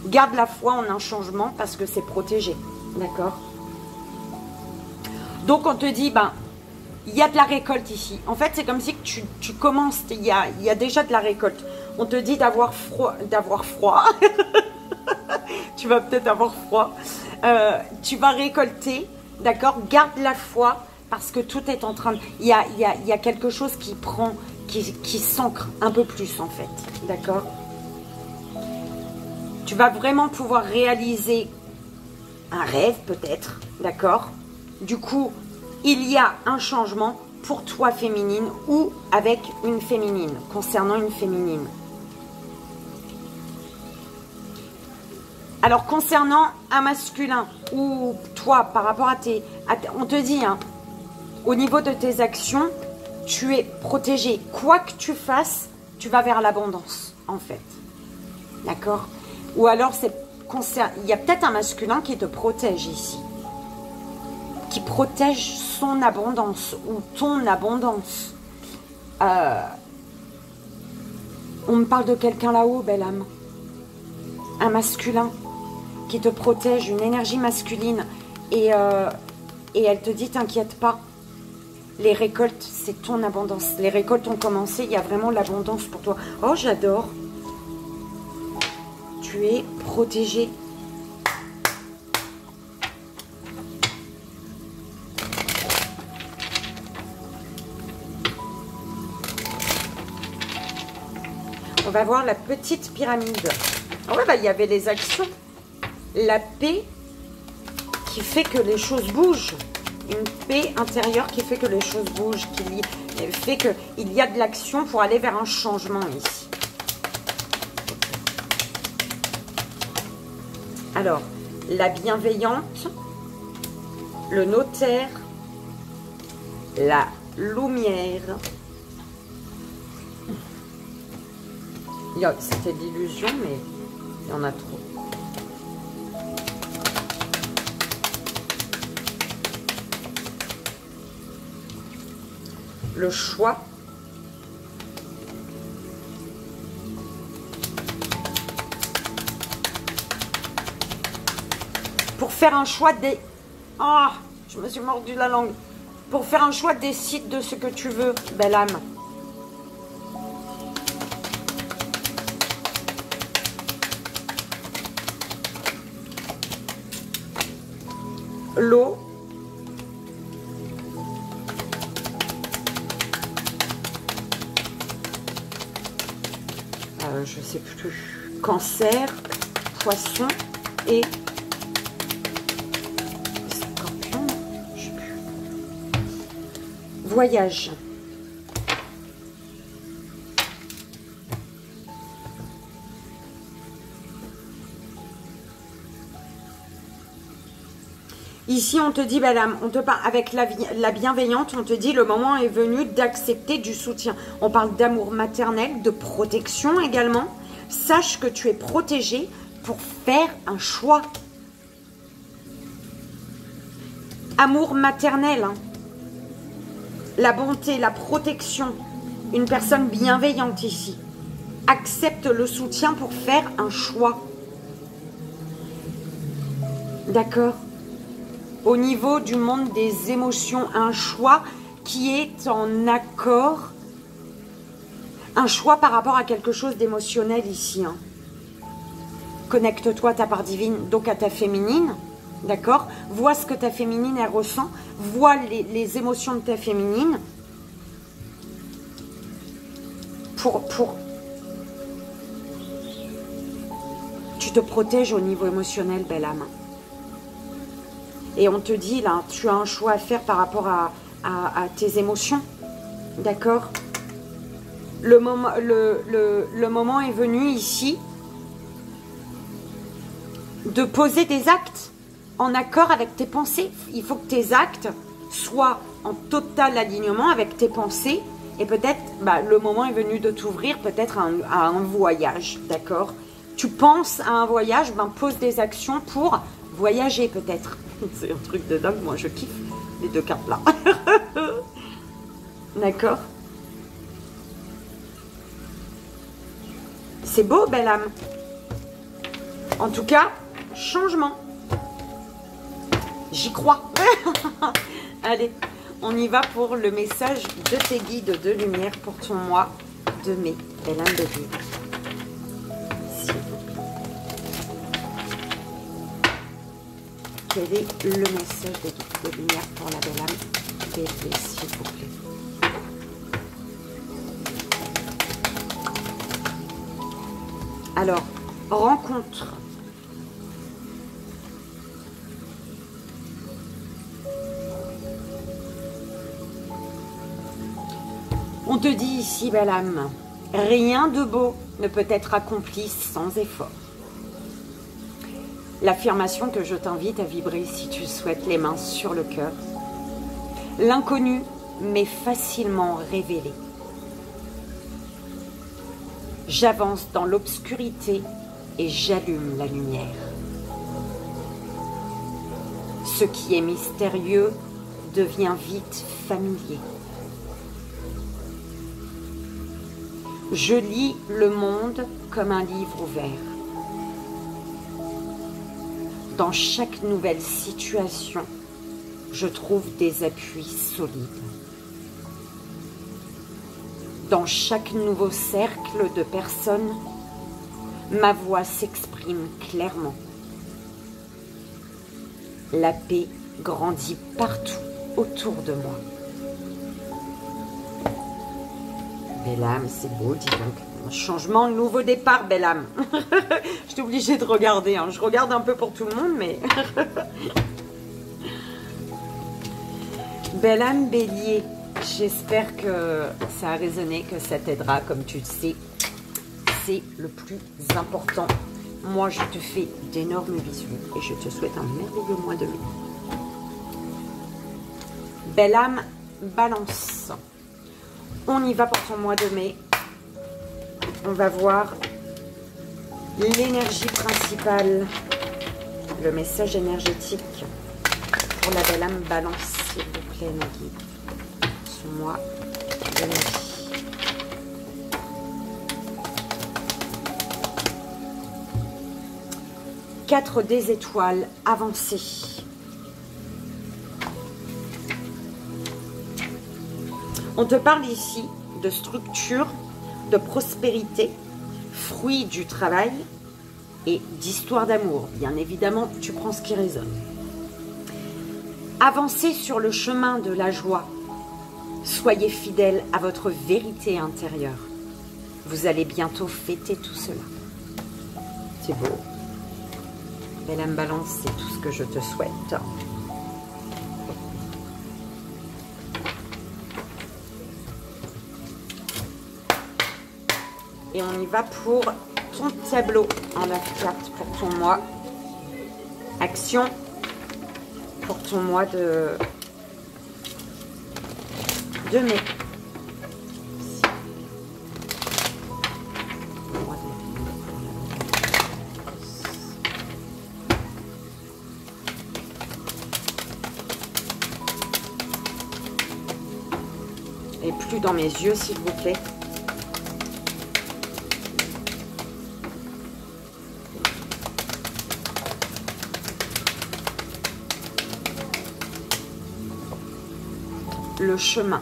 Garde la foi en un changement parce que c'est protégé, d'accord? Donc on te dit, ben, il y a de la récolte ici. En fait, c'est comme si tu commences, il y a déjà de la récolte. On te dit d'avoir froid. Tu vas peut-être avoir froid. Tu vas récolter, d'accord? Garde la foi parce que tout est en train de... Il y a quelque chose qui prend, qui s'ancre un peu plus en fait, d'accord? Tu vas vraiment pouvoir réaliser un rêve peut-être, d'accord? Du coup, il y a un changement pour toi féminine ou avec une féminine, concernant une féminine. Alors, concernant un masculin ou toi, par rapport à on te dit, hein, au niveau de tes actions, tu es protégé. Quoi que tu fasses, tu vas vers l'abondance, en fait. D'accord? Ou alors, il y a peut-être un masculin qui te protège ici. Qui protège son abondance ou ton abondance. On me parle de quelqu'un là-haut, belle âme. Un masculin qui te protège, une énergie masculine. Et elle te dit, t'inquiète pas. Les récoltes, c'est ton abondance. Les récoltes ont commencé, il y a vraiment l'abondance pour toi. Oh, j'adore. Tu es protégé. On va voir la petite pyramide. Ah ouais, bah, il y avait les actions. La paix qui fait que les choses bougent. Une paix intérieure qui fait que les choses bougent. Qui fait qu'il y a de l'action pour aller vers un changement ici. Alors, la bienveillante, le notaire, la lumière. C'était de l'illusion, mais il y en a trop. Le choix. Pour faire un choix des... Ah, je me suis mordu la langue. Pour faire un choix, décide de ce que tu veux, belle âme. L'eau. Je sais plus. Cancer, poisson et scorpion. Je sais plus. Voyage. Ici, on te dit, belle âme, on te parle avec la bienveillante, on te dit le moment est venu d'accepter du soutien. On parle d'amour maternel, de protection également. Sache que tu es protégé pour faire un choix. Amour maternel, hein. La bonté, la protection. Une personne bienveillante ici. Accepte le soutien pour faire un choix. D'accord? Au niveau du monde des émotions, un choix qui est en accord, un choix par rapport à quelque chose d'émotionnel ici. Hein. Connecte-toi à ta part divine, donc à ta féminine, d'accord? Vois ce que ta féminine elle ressent, vois les émotions de ta féminine pour tu te protèges au niveau émotionnel, belle âme. Et on te dit, là, tu as un choix à faire par rapport à tes émotions. D'accord? Le moment est venu ici de poser des actes en accord avec tes pensées. Il faut que tes actes soient en total alignement avec tes pensées. Et peut-être, le moment est venu de t'ouvrir peut-être à un voyage. D'accord? Tu penses à un voyage, pose des actions pour voyager peut-être. C'est un truc de dingue, moi je kiffe les deux cartes là. D'accord? C'est beau, belle âme. En tout cas, changement. J'y crois. Allez, on y va pour le message de tes guides de lumière pour ton mois de mai. Belle âme de Dieu. Quel est le message des guides de lumière pour la belle âme Bélier, s'il vous plaît. Alors, rencontre. On te dit ici, belle âme, rien de beau ne peut être accompli sans effort. L'affirmation que je t'invite à vibrer si tu souhaites, les mains sur le cœur. L'inconnu m'est facilement révélé. J'avance dans l'obscurité et j'allume la lumière. Ce qui est mystérieux devient vite familier. Je lis le monde comme un livre ouvert. Dans chaque nouvelle situation, je trouve des appuis solides. Dans chaque nouveau cercle de personnes, ma voix s'exprime clairement. La paix grandit partout autour de moi. Belle âme, c'est beau, dis donc. Un changement, nouveau départ, belle âme. Je suis obligée de regarder. Hein. Je regarde un peu pour tout le monde, mais... Belle âme, bélier. J'espère que ça a résonné, que ça t'aidera. Comme tu le sais, c'est le plus important. Moi, je te fais d'énormes bisous et je te souhaite un merveilleux mois de mai. Belle âme, balance. On y va pour ton mois de mai. On va voir l'énergie principale, le message énergétique pour la belle âme balance, s'il vous plaît, mes guides. Ce mois de mai. Quatre des étoiles avancées. On te parle ici de structure, de prospérité, fruit du travail et d'histoire d'amour. Bien évidemment, tu prends ce qui résonne. Avancez sur le chemin de la joie. Soyez fidèles à votre vérité intérieure. Vous allez bientôt fêter tout cela. C'est beau. Belle âme balance, c'est tout ce que je te souhaite. Et on y va pour ton tableau en 9 cartes pour ton mois. Action. pour ton mois de mai. Et plus dans mes yeux, s'il vous plaît. Le chemin.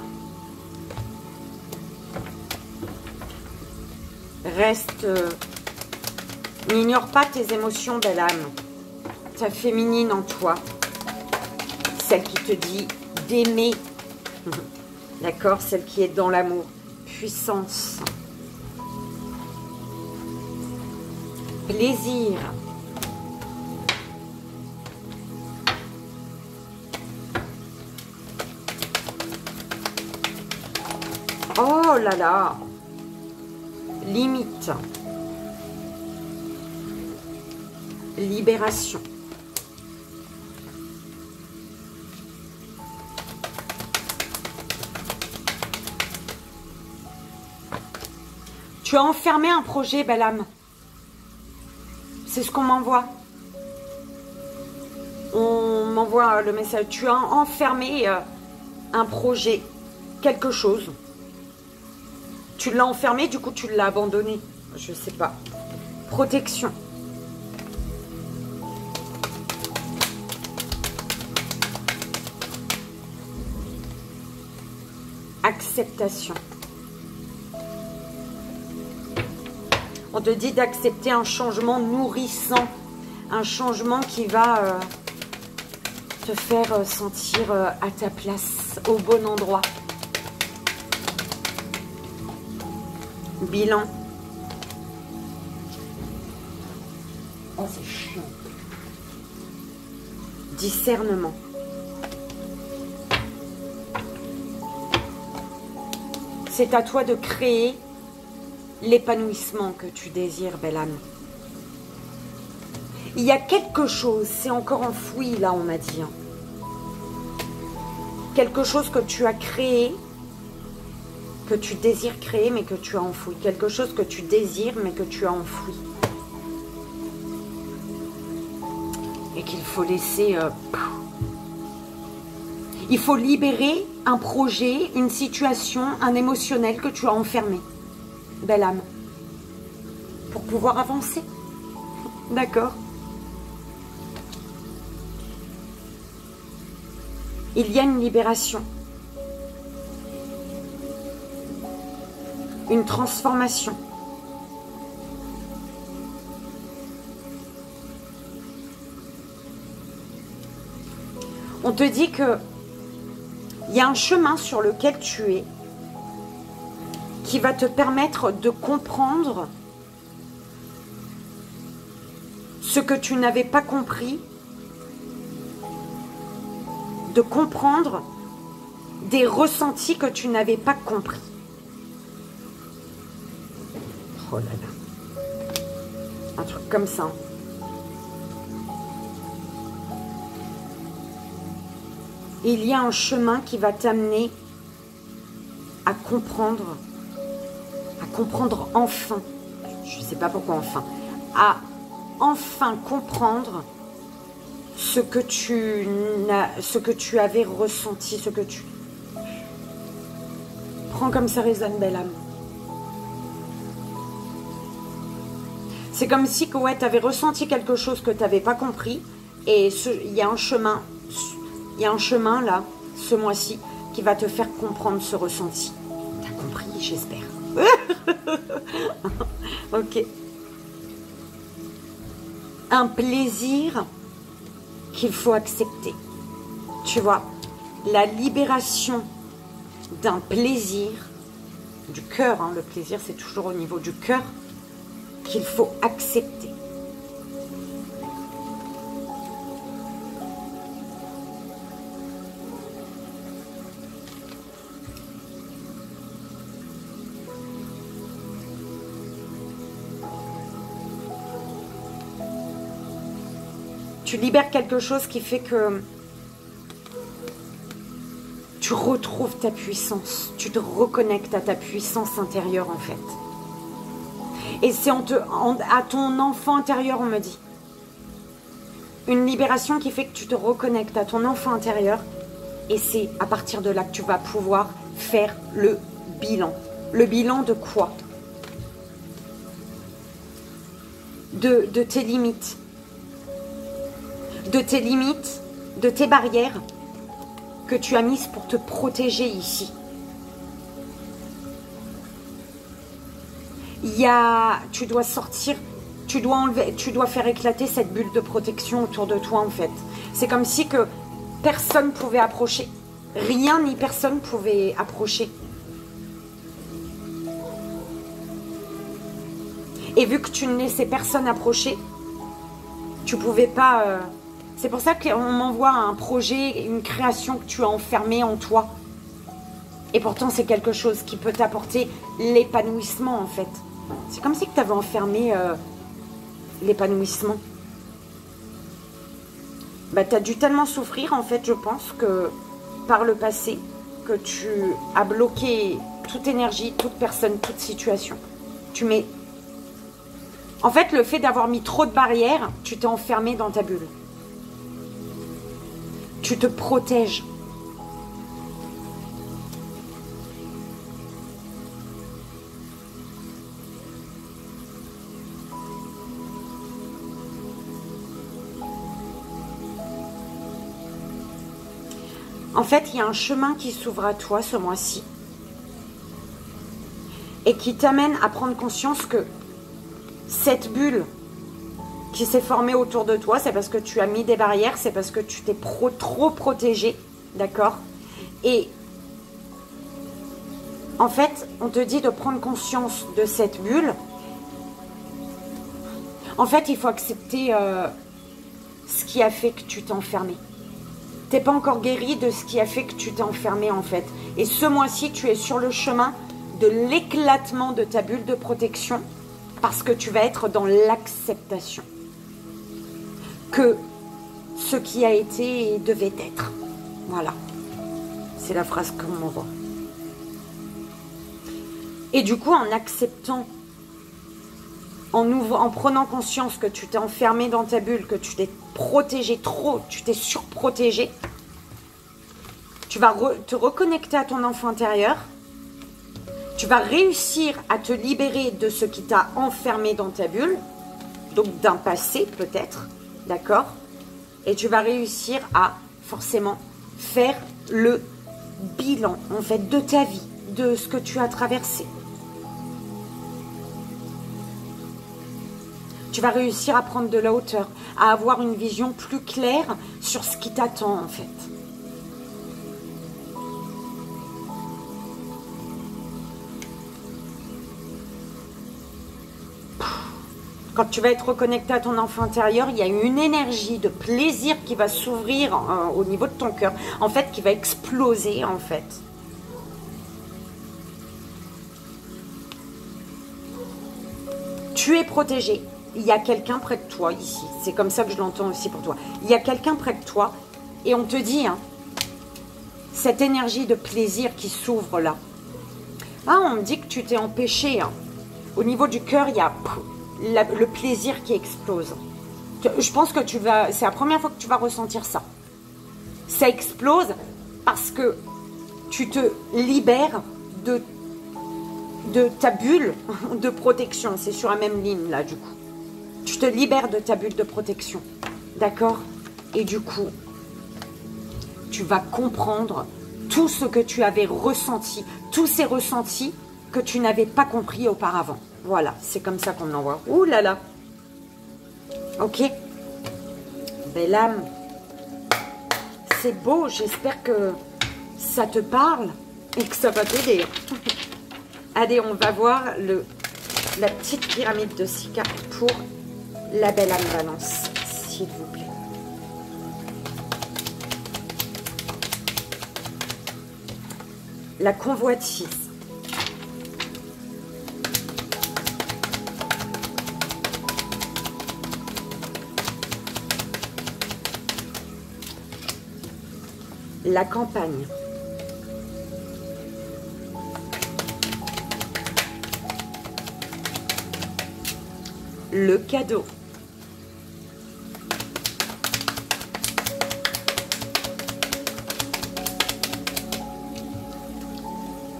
Reste... N'ignore pas tes émotions, belle âme. Ta féminine en toi. Celle qui te dit d'aimer. D'accord? Celle qui est dans l'amour. Puissance. Plaisir. Oh là là. Limite. Libération. Tu as enfermé un projet, belle âme. C'est ce qu'on m'envoie. On m'envoie le message. Tu as enfermé un projet, quelque chose. Tu l'as enfermé, du coup tu l'as abandonné. Je sais pas. Protection. Acceptation. On te dit d'accepter un changement nourrissant, un changement qui va te faire sentir à ta place, au bon endroit. Bilan. Oh, c'est chiant. Discernement. C'est à toi de créer l'épanouissement que tu désires, belle âme. Il y a quelque chose, c'est encore enfoui, là, on m'a dit. Hein. Quelque chose que tu as créé, que tu désires créer, mais que tu as enfoui. Quelque chose que tu désires, mais que tu as enfoui. Et qu'il faut laisser... il faut libérer un projet, une situation, un émotionnel que tu as enfermé. Belle âme. Pour pouvoir avancer. D'accord. Il y a une libération. Une transformation. On te dit que il y a un chemin sur lequel tu es qui va te permettre de comprendre ce que tu n'avais pas compris, de comprendre des ressentis que tu n'avais pas compris. Oh là là. Un truc comme ça. Il y a un chemin qui va t'amener à comprendre enfin, je ne sais pas pourquoi enfin, à enfin comprendre ce que tu avais ressenti, ce que tu... Prends comme ça résonne, belle âme. C'est comme si ouais, tu avais ressenti quelque chose que tu n'avais pas compris, et il y a un chemin là, ce mois-ci, qui va te faire comprendre ce ressenti. T'as compris, j'espère. Ok. Un plaisir qu'il faut accepter. Tu vois, la libération d'un plaisir, du cœur, hein, le plaisir c'est toujours au niveau du cœur, qu'il faut accepter. Tu libères quelque chose qui fait que tu retrouves ta puissance. Tu te reconnectes à ta puissance intérieure, en fait. Et c'est à ton enfant intérieur, on me dit. Une libération qui fait que tu te reconnectes à ton enfant intérieur. Et c'est à partir de là que tu vas pouvoir faire le bilan. Le bilan de quoi? De tes limites. De tes limites, de tes barrières que tu as mises pour te protéger ici. Tu dois sortir, tu dois enlever, tu dois faire éclater cette bulle de protection autour de toi, en fait. C'est comme si que personne pouvait approcher. Rien ni personne pouvait approcher. Et vu que tu ne laissais personne approcher, tu pouvais pas... C'est pour ça qu'on m'envoie un projet, une création que tu as enfermée en toi. Et pourtant, c'est quelque chose qui peut t'apporter l'épanouissement, en fait. C'est comme si tu avais enfermé l'épanouissement. Bah, tu as dû tellement souffrir, en fait, je pense, que par le passé, que tu as bloqué toute énergie, toute personne, toute situation. Tu mets... En fait, le fait d'avoir mis trop de barrières, tu t'es enfermé dans ta bulle. Tu te protèges. En fait, il y a un chemin qui s'ouvre à toi ce mois-ci et qui t'amène à prendre conscience que cette bulle qui s'est formée autour de toi, c'est parce que tu as mis des barrières, c'est parce que tu t'es trop protégé, d'accord? Et en fait, on te dit de prendre conscience de cette bulle. En fait, il faut accepter ce qui a fait que tu t'es enfermé. T'es pas encore guéri de ce qui a fait que tu t'es enfermé, en fait. Et ce mois-ci, tu es sur le chemin de l'éclatement de ta bulle de protection parce que tu vas être dans l'acceptation que ce qui a été devait être. Voilà. C'est la phrase qu'on m'envoie. Et du coup, en acceptant, en prenant conscience que tu t'es enfermé dans ta bulle, que tu t'es protégé trop, tu t'es surprotégé, tu vas te reconnecter à ton enfant intérieur, tu vas réussir à te libérer de ce qui t'a enfermé dans ta bulle, donc d'un passé peut-être, d'accord? Et tu vas réussir à forcément faire le bilan, en fait, de ta vie, de ce que tu as traversé. Tu vas réussir à prendre de la hauteur, à avoir une vision plus claire sur ce qui t'attend, en fait. Quand tu vas être reconnecté à ton enfant intérieur, il y a une énergie de plaisir qui va s'ouvrir au niveau de ton cœur, en fait, qui va exploser, en fait. Tu es protégé. Il y a quelqu'un près de toi ici. C'est comme ça que je l'entends aussi pour toi. Il y a quelqu'un près de toi et on te dit, hein, cette énergie de plaisir qui s'ouvre là. Ah, on me dit que tu t'es empêché. Hein. Au niveau du cœur, il y a le plaisir qui explose. Je pense que c'est la première fois que tu vas ressentir ça. Ça explose parce que tu te libères de ta bulle de protection. C'est sur la même ligne là du coup. Tu te libères de ta bulle de protection. D'accord? Et du coup, tu vas comprendre tout ce que tu avais ressenti. Tous ces ressentis que tu n'avais pas compris auparavant. Voilà, c'est comme ça qu'on envoie. Ouh là là. Ok. Belle âme. C'est beau. J'espère que ça te parle et que ça va t'aider. Allez, on va voir la petite pyramide de 6 cartes pour la belle âme Balance, s'il vous plaît. La convoitise. La campagne. le cadeau.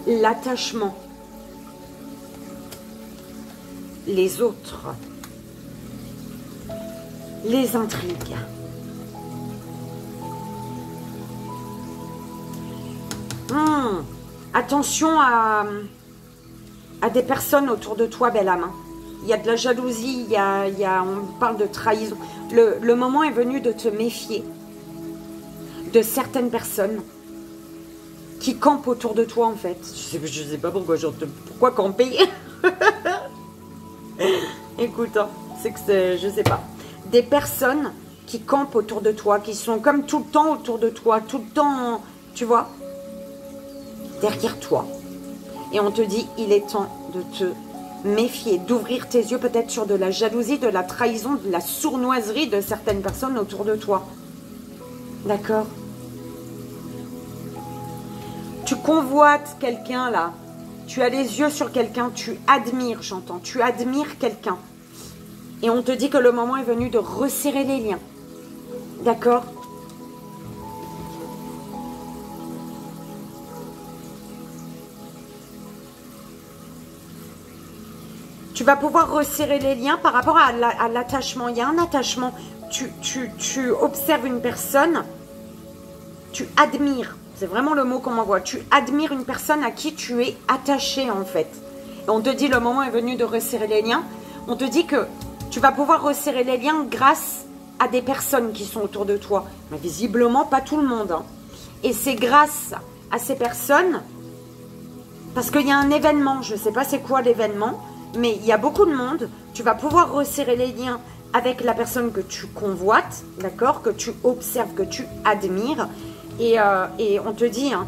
L'attachement. Les autres. Les intrigues. Attention à des personnes autour de toi, belle âme. Il y a de la jalousie, on parle de trahison. Le moment est venu de te méfier de certaines personnes qui campent autour de toi, en fait. Je sais pas pourquoi camper. Écoute, hein, je sais pas. Des personnes qui campent autour de toi, qui sont comme tout le temps autour de toi, tout le temps, tu vois, derrière toi. Et on te dit, il est temps de te méfier, d'ouvrir tes yeux peut-être sur de la jalousie, de la trahison, de la sournoiserie de certaines personnes autour de toi. D'accord? Tu convoites quelqu'un là, tu as les yeux sur quelqu'un, tu admires, j'entends, tu admires quelqu'un. Et on te dit que le moment est venu de resserrer les liens. D'accord? Tu vas pouvoir resserrer les liens par rapport à l'attachement. Il y a un attachement. Tu observes une personne, tu admires. C'est vraiment le mot qu'on m'envoie. Tu admires une personne à qui tu es attaché, en fait. Et on te dit le moment est venu de resserrer les liens. On te dit que tu vas pouvoir resserrer les liens grâce à des personnes qui sont autour de toi. Mais visiblement, pas tout le monde. Hein. Et c'est grâce à ces personnes, parce qu'il y a un événement, je ne sais pas c'est quoi l'événement, mais il y a beaucoup de monde. Tu vas pouvoir resserrer les liens avec la personne que tu convoites, d'accord, que tu observes, que tu admires. Et on te dit, hein,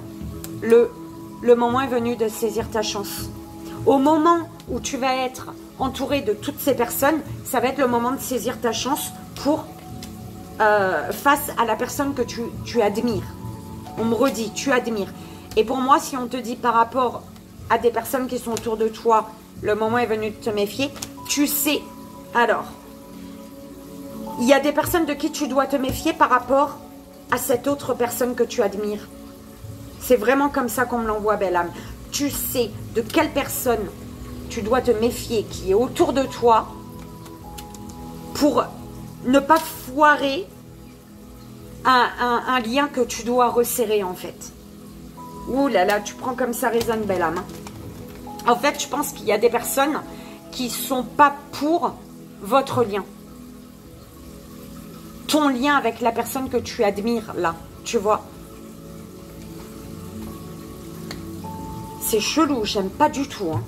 le moment est venu de saisir ta chance. Au moment où tu vas être entouré de toutes ces personnes, ça va être le moment de saisir ta chance pour face à la personne que tu admires. On me redit, tu admires. Et pour moi, si on te dit par rapport à des personnes qui sont autour de toi, le moment est venu de te méfier, tu sais. Alors, il y a des personnes de qui tu dois te méfier par rapport à cette autre personne que tu admires. C'est vraiment comme ça qu'on me l'envoie, belle âme. Tu sais de quelle personne tu dois te méfier qui est autour de toi pour ne pas foirer un lien que tu dois resserrer, en fait. Ouh là là, tu prends comme ça résonne, belle âme. En fait, je pense qu'il y a des personnes qui ne sont pas pour votre lien. Ton lien avec la personne que tu admires, là, tu vois. C'est chelou, j'aime pas du tout. Hein.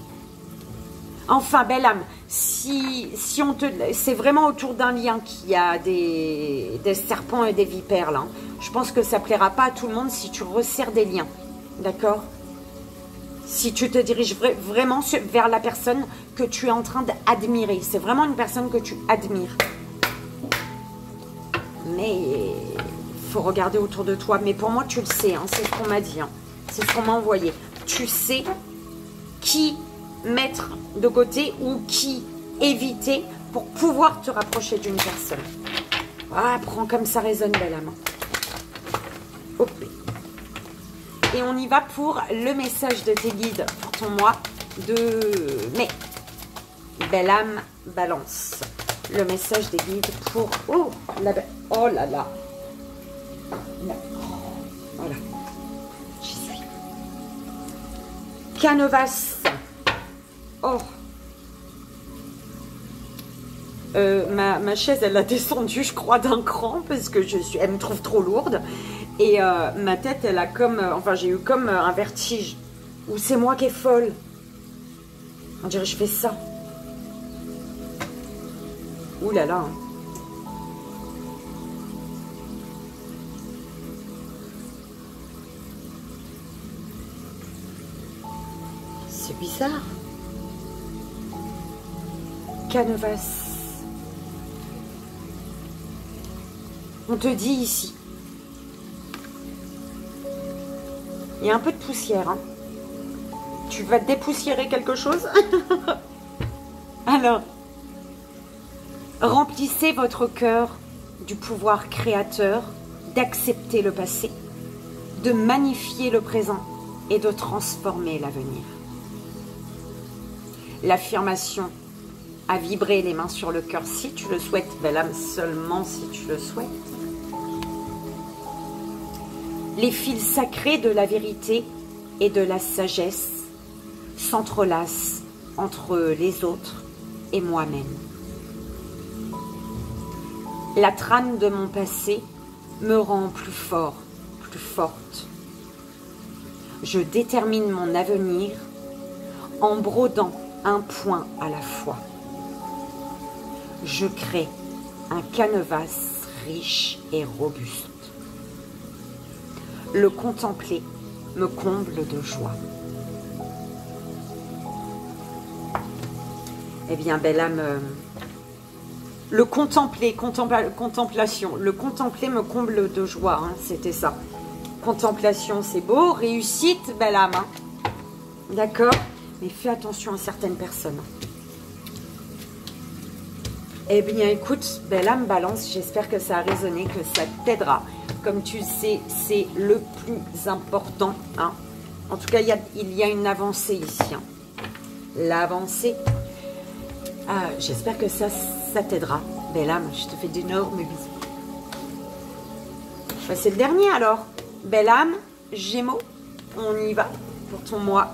Enfin, belle âme, si on te... C'est vraiment autour d'un lien qu'il y a des serpents et des vipères, là. Je pense que ça plaira pas à tout le monde si tu resserres des liens. D'accord? Si tu te diriges vraiment vers la personne que tu es en train d'admirer. C'est vraiment une personne que tu admires. Mais il faut regarder autour de toi. Mais pour moi, tu le sais. Hein, c'est ce qu'on m'a dit. Hein. C'est ce qu'on m'a envoyé. Tu sais qui mettre de côté ou qui éviter pour pouvoir te rapprocher d'une personne. Ah, prends comme ça résonne, belle âme. Hop. Et on y va pour le message de tes guides pour ton mois de mai. Belle âme, balance. Le message des guides pour... Oh, oh là là. Voilà. J'y suis. Canevas. Oh. Ma chaise, elle a descendu, je crois, d'un cran parce que elle me trouve trop lourde. Et ma tête, elle a comme... enfin, j'ai eu comme un vertige. Ou c'est moi qui est folle. On dirait que je fais ça. Ouh là là. Hein. C'est bizarre. Canevas. On te dit ici. Il y a un peu de poussière. Hein. Tu vas dépoussiérer quelque chose? Alors, Remplissez votre cœur du pouvoir créateur d'accepter le passé, de magnifier le présent et de transformer l'avenir. L'affirmation à vibrer les mains sur le cœur si tu le souhaites, belle âme, seulement si tu le souhaites. Les fils sacrés de la vérité et de la sagesse s'entrelacent entre les autres et moi-même. La trame de mon passé me rend plus fort, plus forte. Je détermine mon avenir en brodant un point à la fois. Je crée un canevas riche et robuste. Le contempler me comble de joie. Eh bien, belle âme, le contempler, contemplation, le contempler me comble de joie, hein, c'était ça. Contemplation, c'est beau, réussite, belle âme, hein. D'accord? Mais fais attention à certaines personnes. Eh bien, écoute, belle âme Balance, j'espère que ça a résonné, que ça t'aidera. Comme tu le sais, c'est le plus important, hein. En tout cas, il y a une avancée ici, hein. L'avancée. Ah, j'espère que ça t'aidera. Belle âme, je te fais d'énormes bisous. Bah, c'est le dernier alors. Belle âme, Gémeaux, on y va pour ton mois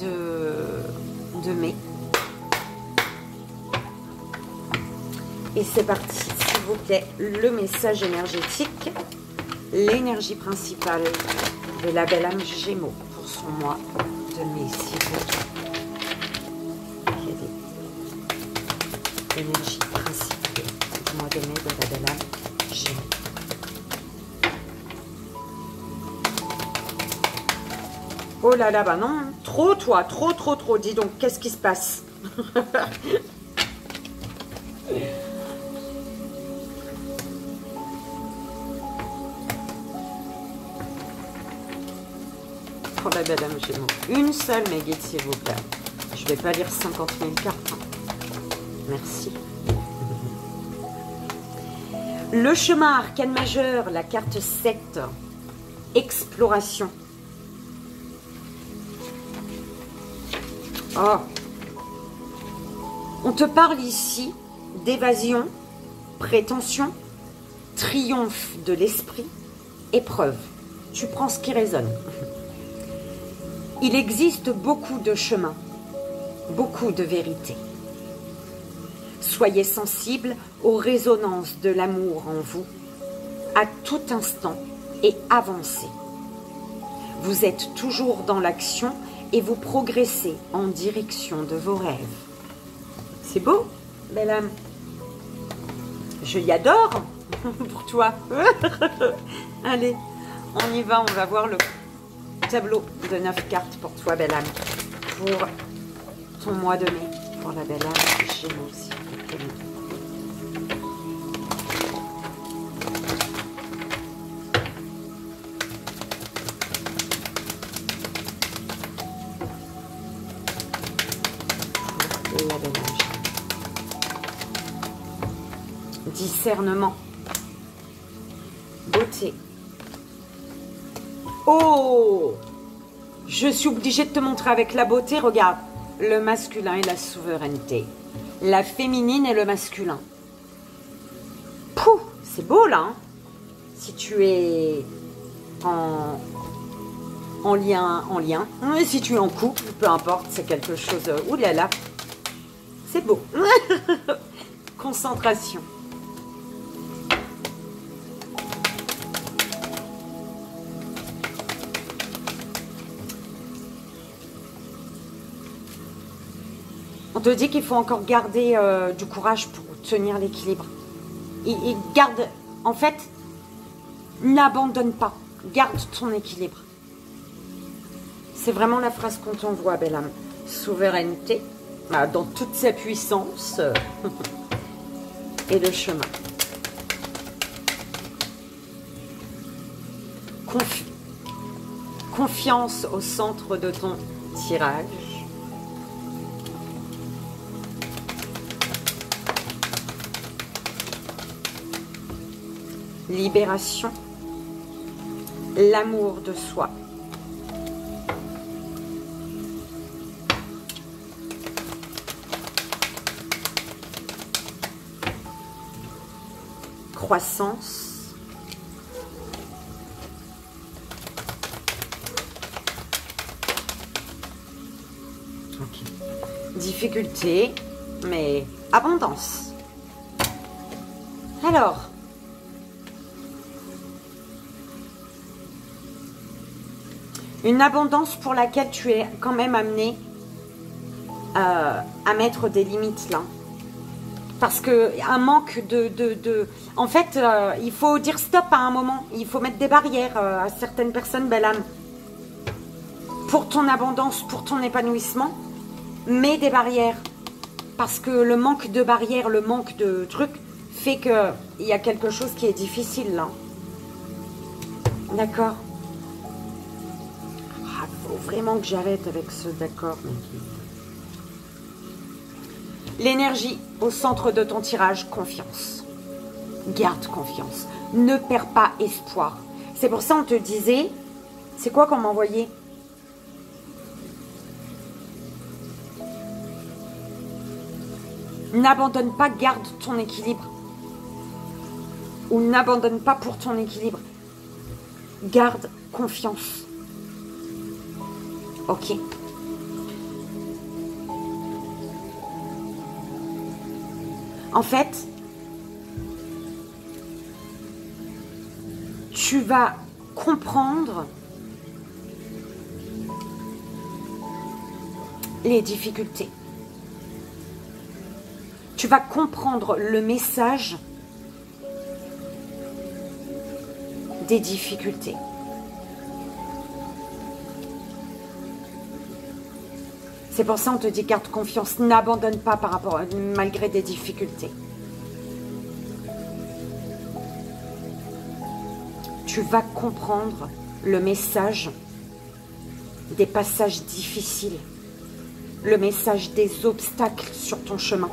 de mai. Et c'est parti, s'il vous plaît, le message énergétique, l'énergie principale de la belle âme Gémeaux pour son mois de mai, s'il vous plaît. Énergie principale du mois de mai de la belle âme Gémeaux. Oh là là, bah non, trop toi, trop. Dis donc, qu'est-ce qui se passe? Pour la belle âme Gémeaux. Une seule, mes guides, s'il vous plaît. Je ne vais pas lire 50 000 cartes. Hein. Merci. Le chemin arcane majeur, la carte 7. Exploration. Oh. On te parle ici d'évasion, prétention, triomphe de l'esprit, épreuve. Tu prends ce qui résonne. Il existe beaucoup de chemins, beaucoup de vérités. Soyez sensibles aux résonances de l'amour en vous, à tout instant, et avancez. Vous êtes toujours dans l'action et vous progressez en direction de vos rêves. C'est beau, belle âme. Je y adore pour toi. Allez, on y va, on va voir le tableau de 9 cartes pour toi, belle âme. Pour ton mois de mai, pour la belle âme Gémeaux aussi. La belle âme. Discernement. Beauté. Oh! Je suis obligée de te montrer avec la beauté, regarde. Le masculin et la souveraineté. La féminine et le masculin. Pouh! C'est beau là, hein? Si tu es en lien, si tu es en couple, peu importe, c'est quelque chose... Ouh là là! C'est beau. Concentration. On te dit qu'il faut encore garder du courage pour tenir l'équilibre. Il garde, en fait, n'abandonne pas. Garde ton équilibre. C'est vraiment la phrase qu'on t'envoie, belle âme. Souveraineté. Dans toute sa puissance et le chemin. Confiance au centre de ton tirage. libération, l'amour de soi. Croissance. Okay. Difficulté, mais abondance. Alors, une abondance pour laquelle tu es quand même amené à mettre des limites là. Parce qu'un manque En fait, il faut dire stop à un moment. Il faut mettre des barrières à certaines personnes, belle âme. Pour ton abondance, pour ton épanouissement, mets des barrières. Parce que le manque de barrières, le manque de trucs, fait qu'il y a quelque chose qui est difficile là. D'accord? Ah, faut vraiment que j'arrête avec ce d'accord. L'énergie au centre de ton tirage, confiance. Garde confiance. Ne perds pas espoir. C'est pour ça on te disait, c'est quoi qu'on m'envoyait? N'abandonne pas, garde ton équilibre. Ou n'abandonne pas pour ton équilibre. Garde confiance. Ok. En fait, tu vas comprendre les difficultés. Tu vas comprendre le message des difficultés. C'est pour ça qu'on te dit garde confiance, n'abandonne pas malgré des difficultés. Tu vas comprendre le message des passages difficiles, le message des obstacles sur ton chemin.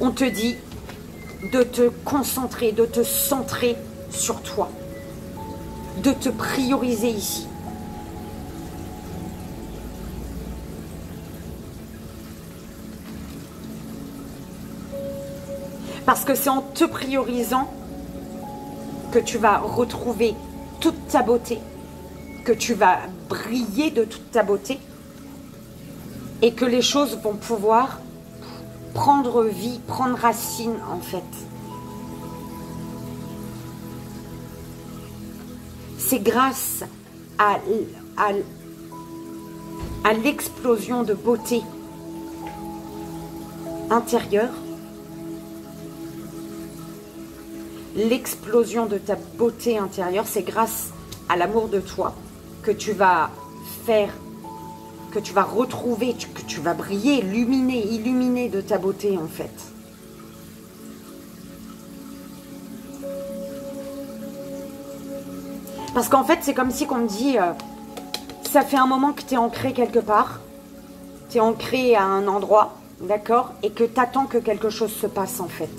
On te dit de te concentrer, de te centrer sur toi. De te prioriser ici. Parce que c'est en te priorisant que tu vas retrouver toute ta beauté, que tu vas briller de toute ta beauté et que les choses vont pouvoir prendre vie, prendre racine en fait. C'est grâce à l'explosion de beauté intérieure, l'explosion de ta beauté intérieure, c'est grâce à l'amour de toi que tu vas faire, que tu vas retrouver, que tu vas briller, illuminer de ta beauté en fait. Parce qu'en fait, c'est comme si qu'on me dit, ça fait un moment que tu es ancré quelque part, tu es ancré à un endroit, d'accord, et que tu attends que quelque chose se passe en fait.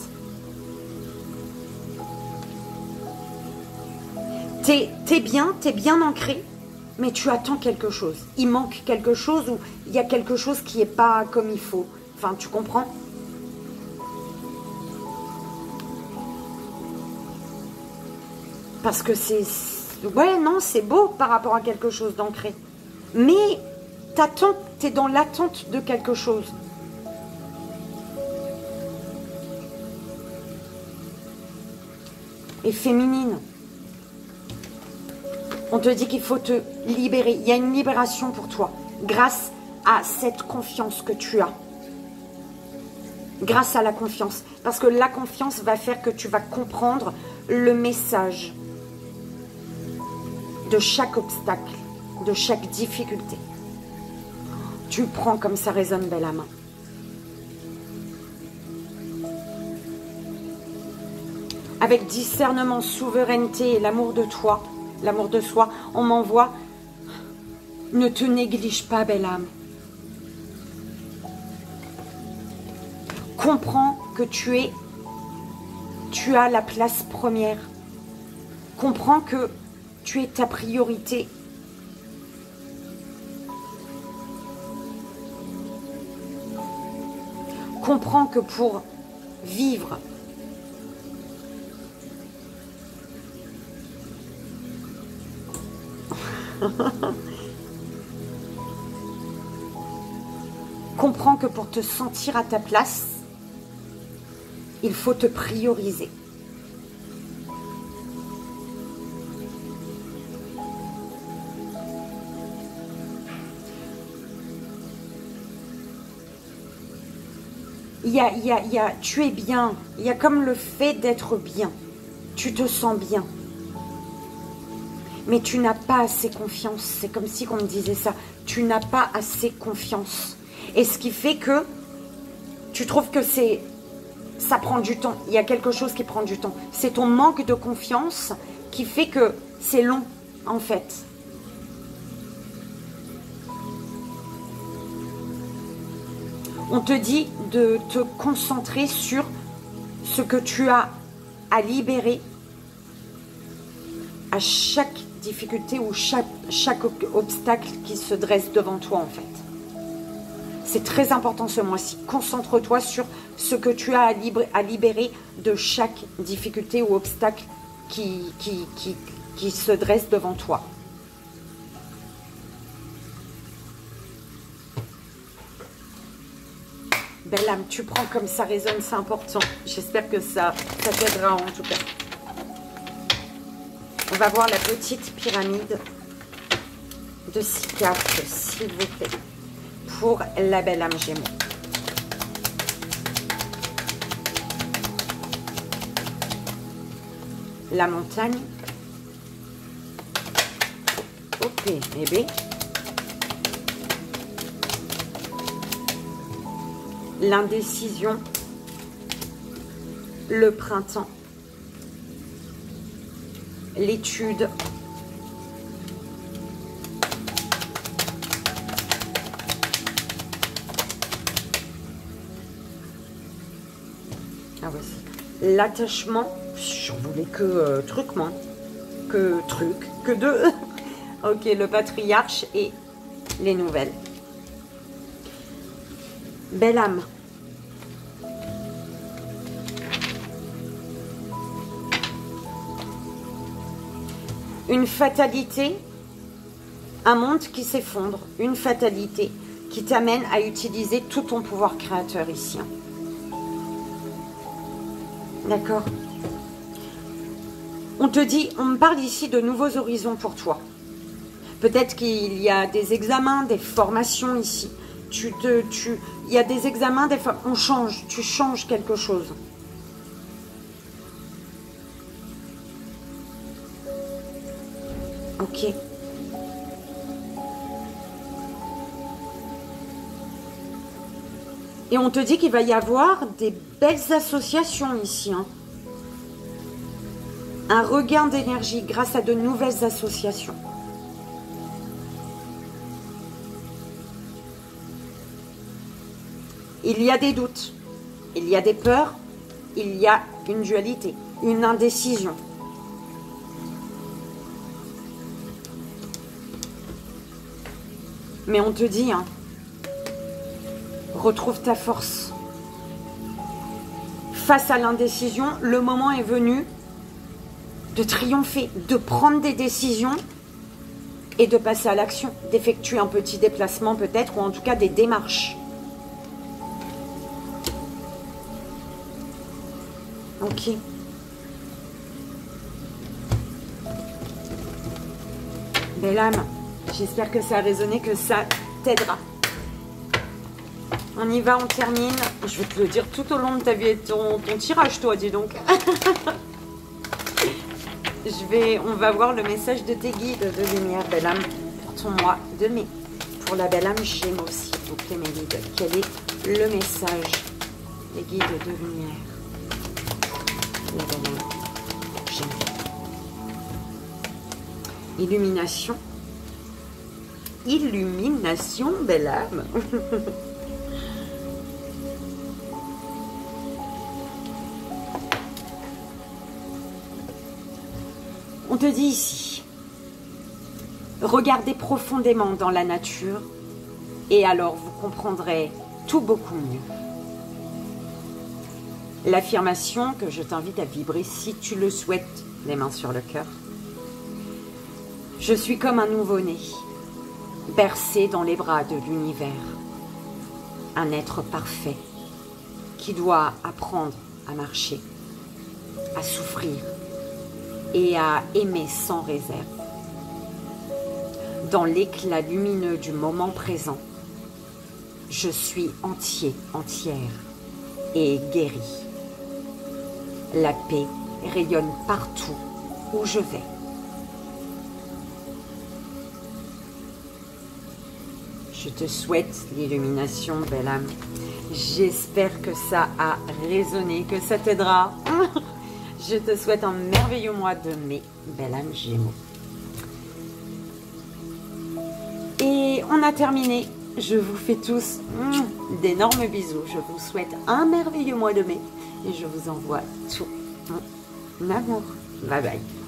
T'es bien ancré, mais tu attends quelque chose. Il manque quelque chose ou il y a quelque chose qui n'est pas comme il faut. Enfin, tu comprends ? Parce que c'est... Ouais, non, c'est beau par rapport à quelque chose d'ancré. Mais t'attends, t'es dans l'attente de quelque chose. Et féminine. On te dit qu'il faut te libérer. Il y a une libération pour toi. Grâce à cette confiance que tu as. Grâce à la confiance. Parce que la confiance va faire que tu vas comprendre le message de chaque obstacle, de chaque difficulté. Tu prends comme ça résonne, belle âme. Avec discernement, souveraineté et l'amour de toi, l'amour de soi, on m'envoie, ne te néglige pas, belle âme. Comprends que tu as la place première. Comprends que tu es ta priorité. Comprends que pour vivre, comprends que pour te sentir à ta place, il faut te prioriser. Tu es bien. Il y a comme le fait d'être bien. Tu te sens bien. Mais tu n'as pas assez confiance. C'est comme si on me disait ça. Tu n'as pas assez confiance. Et ce qui fait que tu trouves que ça prend du temps. Il y a quelque chose qui prend du temps. C'est ton manque de confiance qui fait que c'est long, en fait. On te dit de te concentrer sur ce que tu as à libérer à chaque difficulté ou chaque obstacle qui se dresse devant toi, en fait. C'est très important ce mois-ci. Concentre-toi sur ce que tu as à libérer de chaque difficulté ou obstacle qui se dresse devant toi. Belle âme, tu prends comme ça résonne, c'est important. J'espère que ça t'aidera en tout cas. On va voir la petite pyramide de 6 cartes, s'il vous plaît, pour la belle âme Gémeaux. La montagne. Ok, bébé. L'indécision, le printemps, l'étude, l'attachement, j'en voulais que truc, moi, que deux. Ok, le patriarche et les nouvelles. Belle âme. Une fatalité, un monde qui s'effondre, une fatalité qui t'amène à utiliser tout ton pouvoir créateur ici. D'accord? On te dit, on me parle ici de nouveaux horizons pour toi. Peut-être qu'il y a des examens, des formations ici. Il y a des examens, des fois, on change, tu changes quelque chose. Ok. Et on te dit qu'il va y avoir des belles associations ici. Hein. Un regain d'énergie grâce à de nouvelles associations. Il y a des doutes, il y a des peurs, il y a une dualité, une indécision. Mais on te dit, hein, retrouve ta force. Face à l'indécision, le moment est venu de triompher, de prendre des décisions et de passer à l'action, d'effectuer un petit déplacement peut-être, ou en tout cas des démarches. Ok. Belle âme, j'espère que ça a résonné, que ça t'aidera. On y va, on termine. Je vais te le dire tout au long de ta vie et ton tirage, toi, dis donc. On va voir le message de tes guides de lumière, belle âme, pour ton mois de mai. Pour la belle âme Gémeaux, s'il vous plaît, mes guides. Quel est le message des guides de lumière? La belle âme Gémeaux. Illumination. Illumination, belle âme. On te dit ici, regardez profondément dans la nature et alors vous comprendrez tout beaucoup mieux. L'affirmation que je t'invite à vibrer si tu le souhaites, les mains sur le cœur. Je suis comme un nouveau-né, bercé dans les bras de l'univers. Un être parfait qui doit apprendre à marcher, à souffrir et à aimer sans réserve. Dans l'éclat lumineux du moment présent, je suis entier, entière et guéri. La paix rayonne partout où je vais. Je te souhaite l'illumination, belle âme. J'espère que ça a résonné, que ça t'aidera. Je te souhaite un merveilleux mois de mai, belle âme Gémeaux. Et on a terminé. Je vous fais tous d'énormes bisous. Je vous souhaite un merveilleux mois de mai et je vous envoie tout mon amour. Bye bye.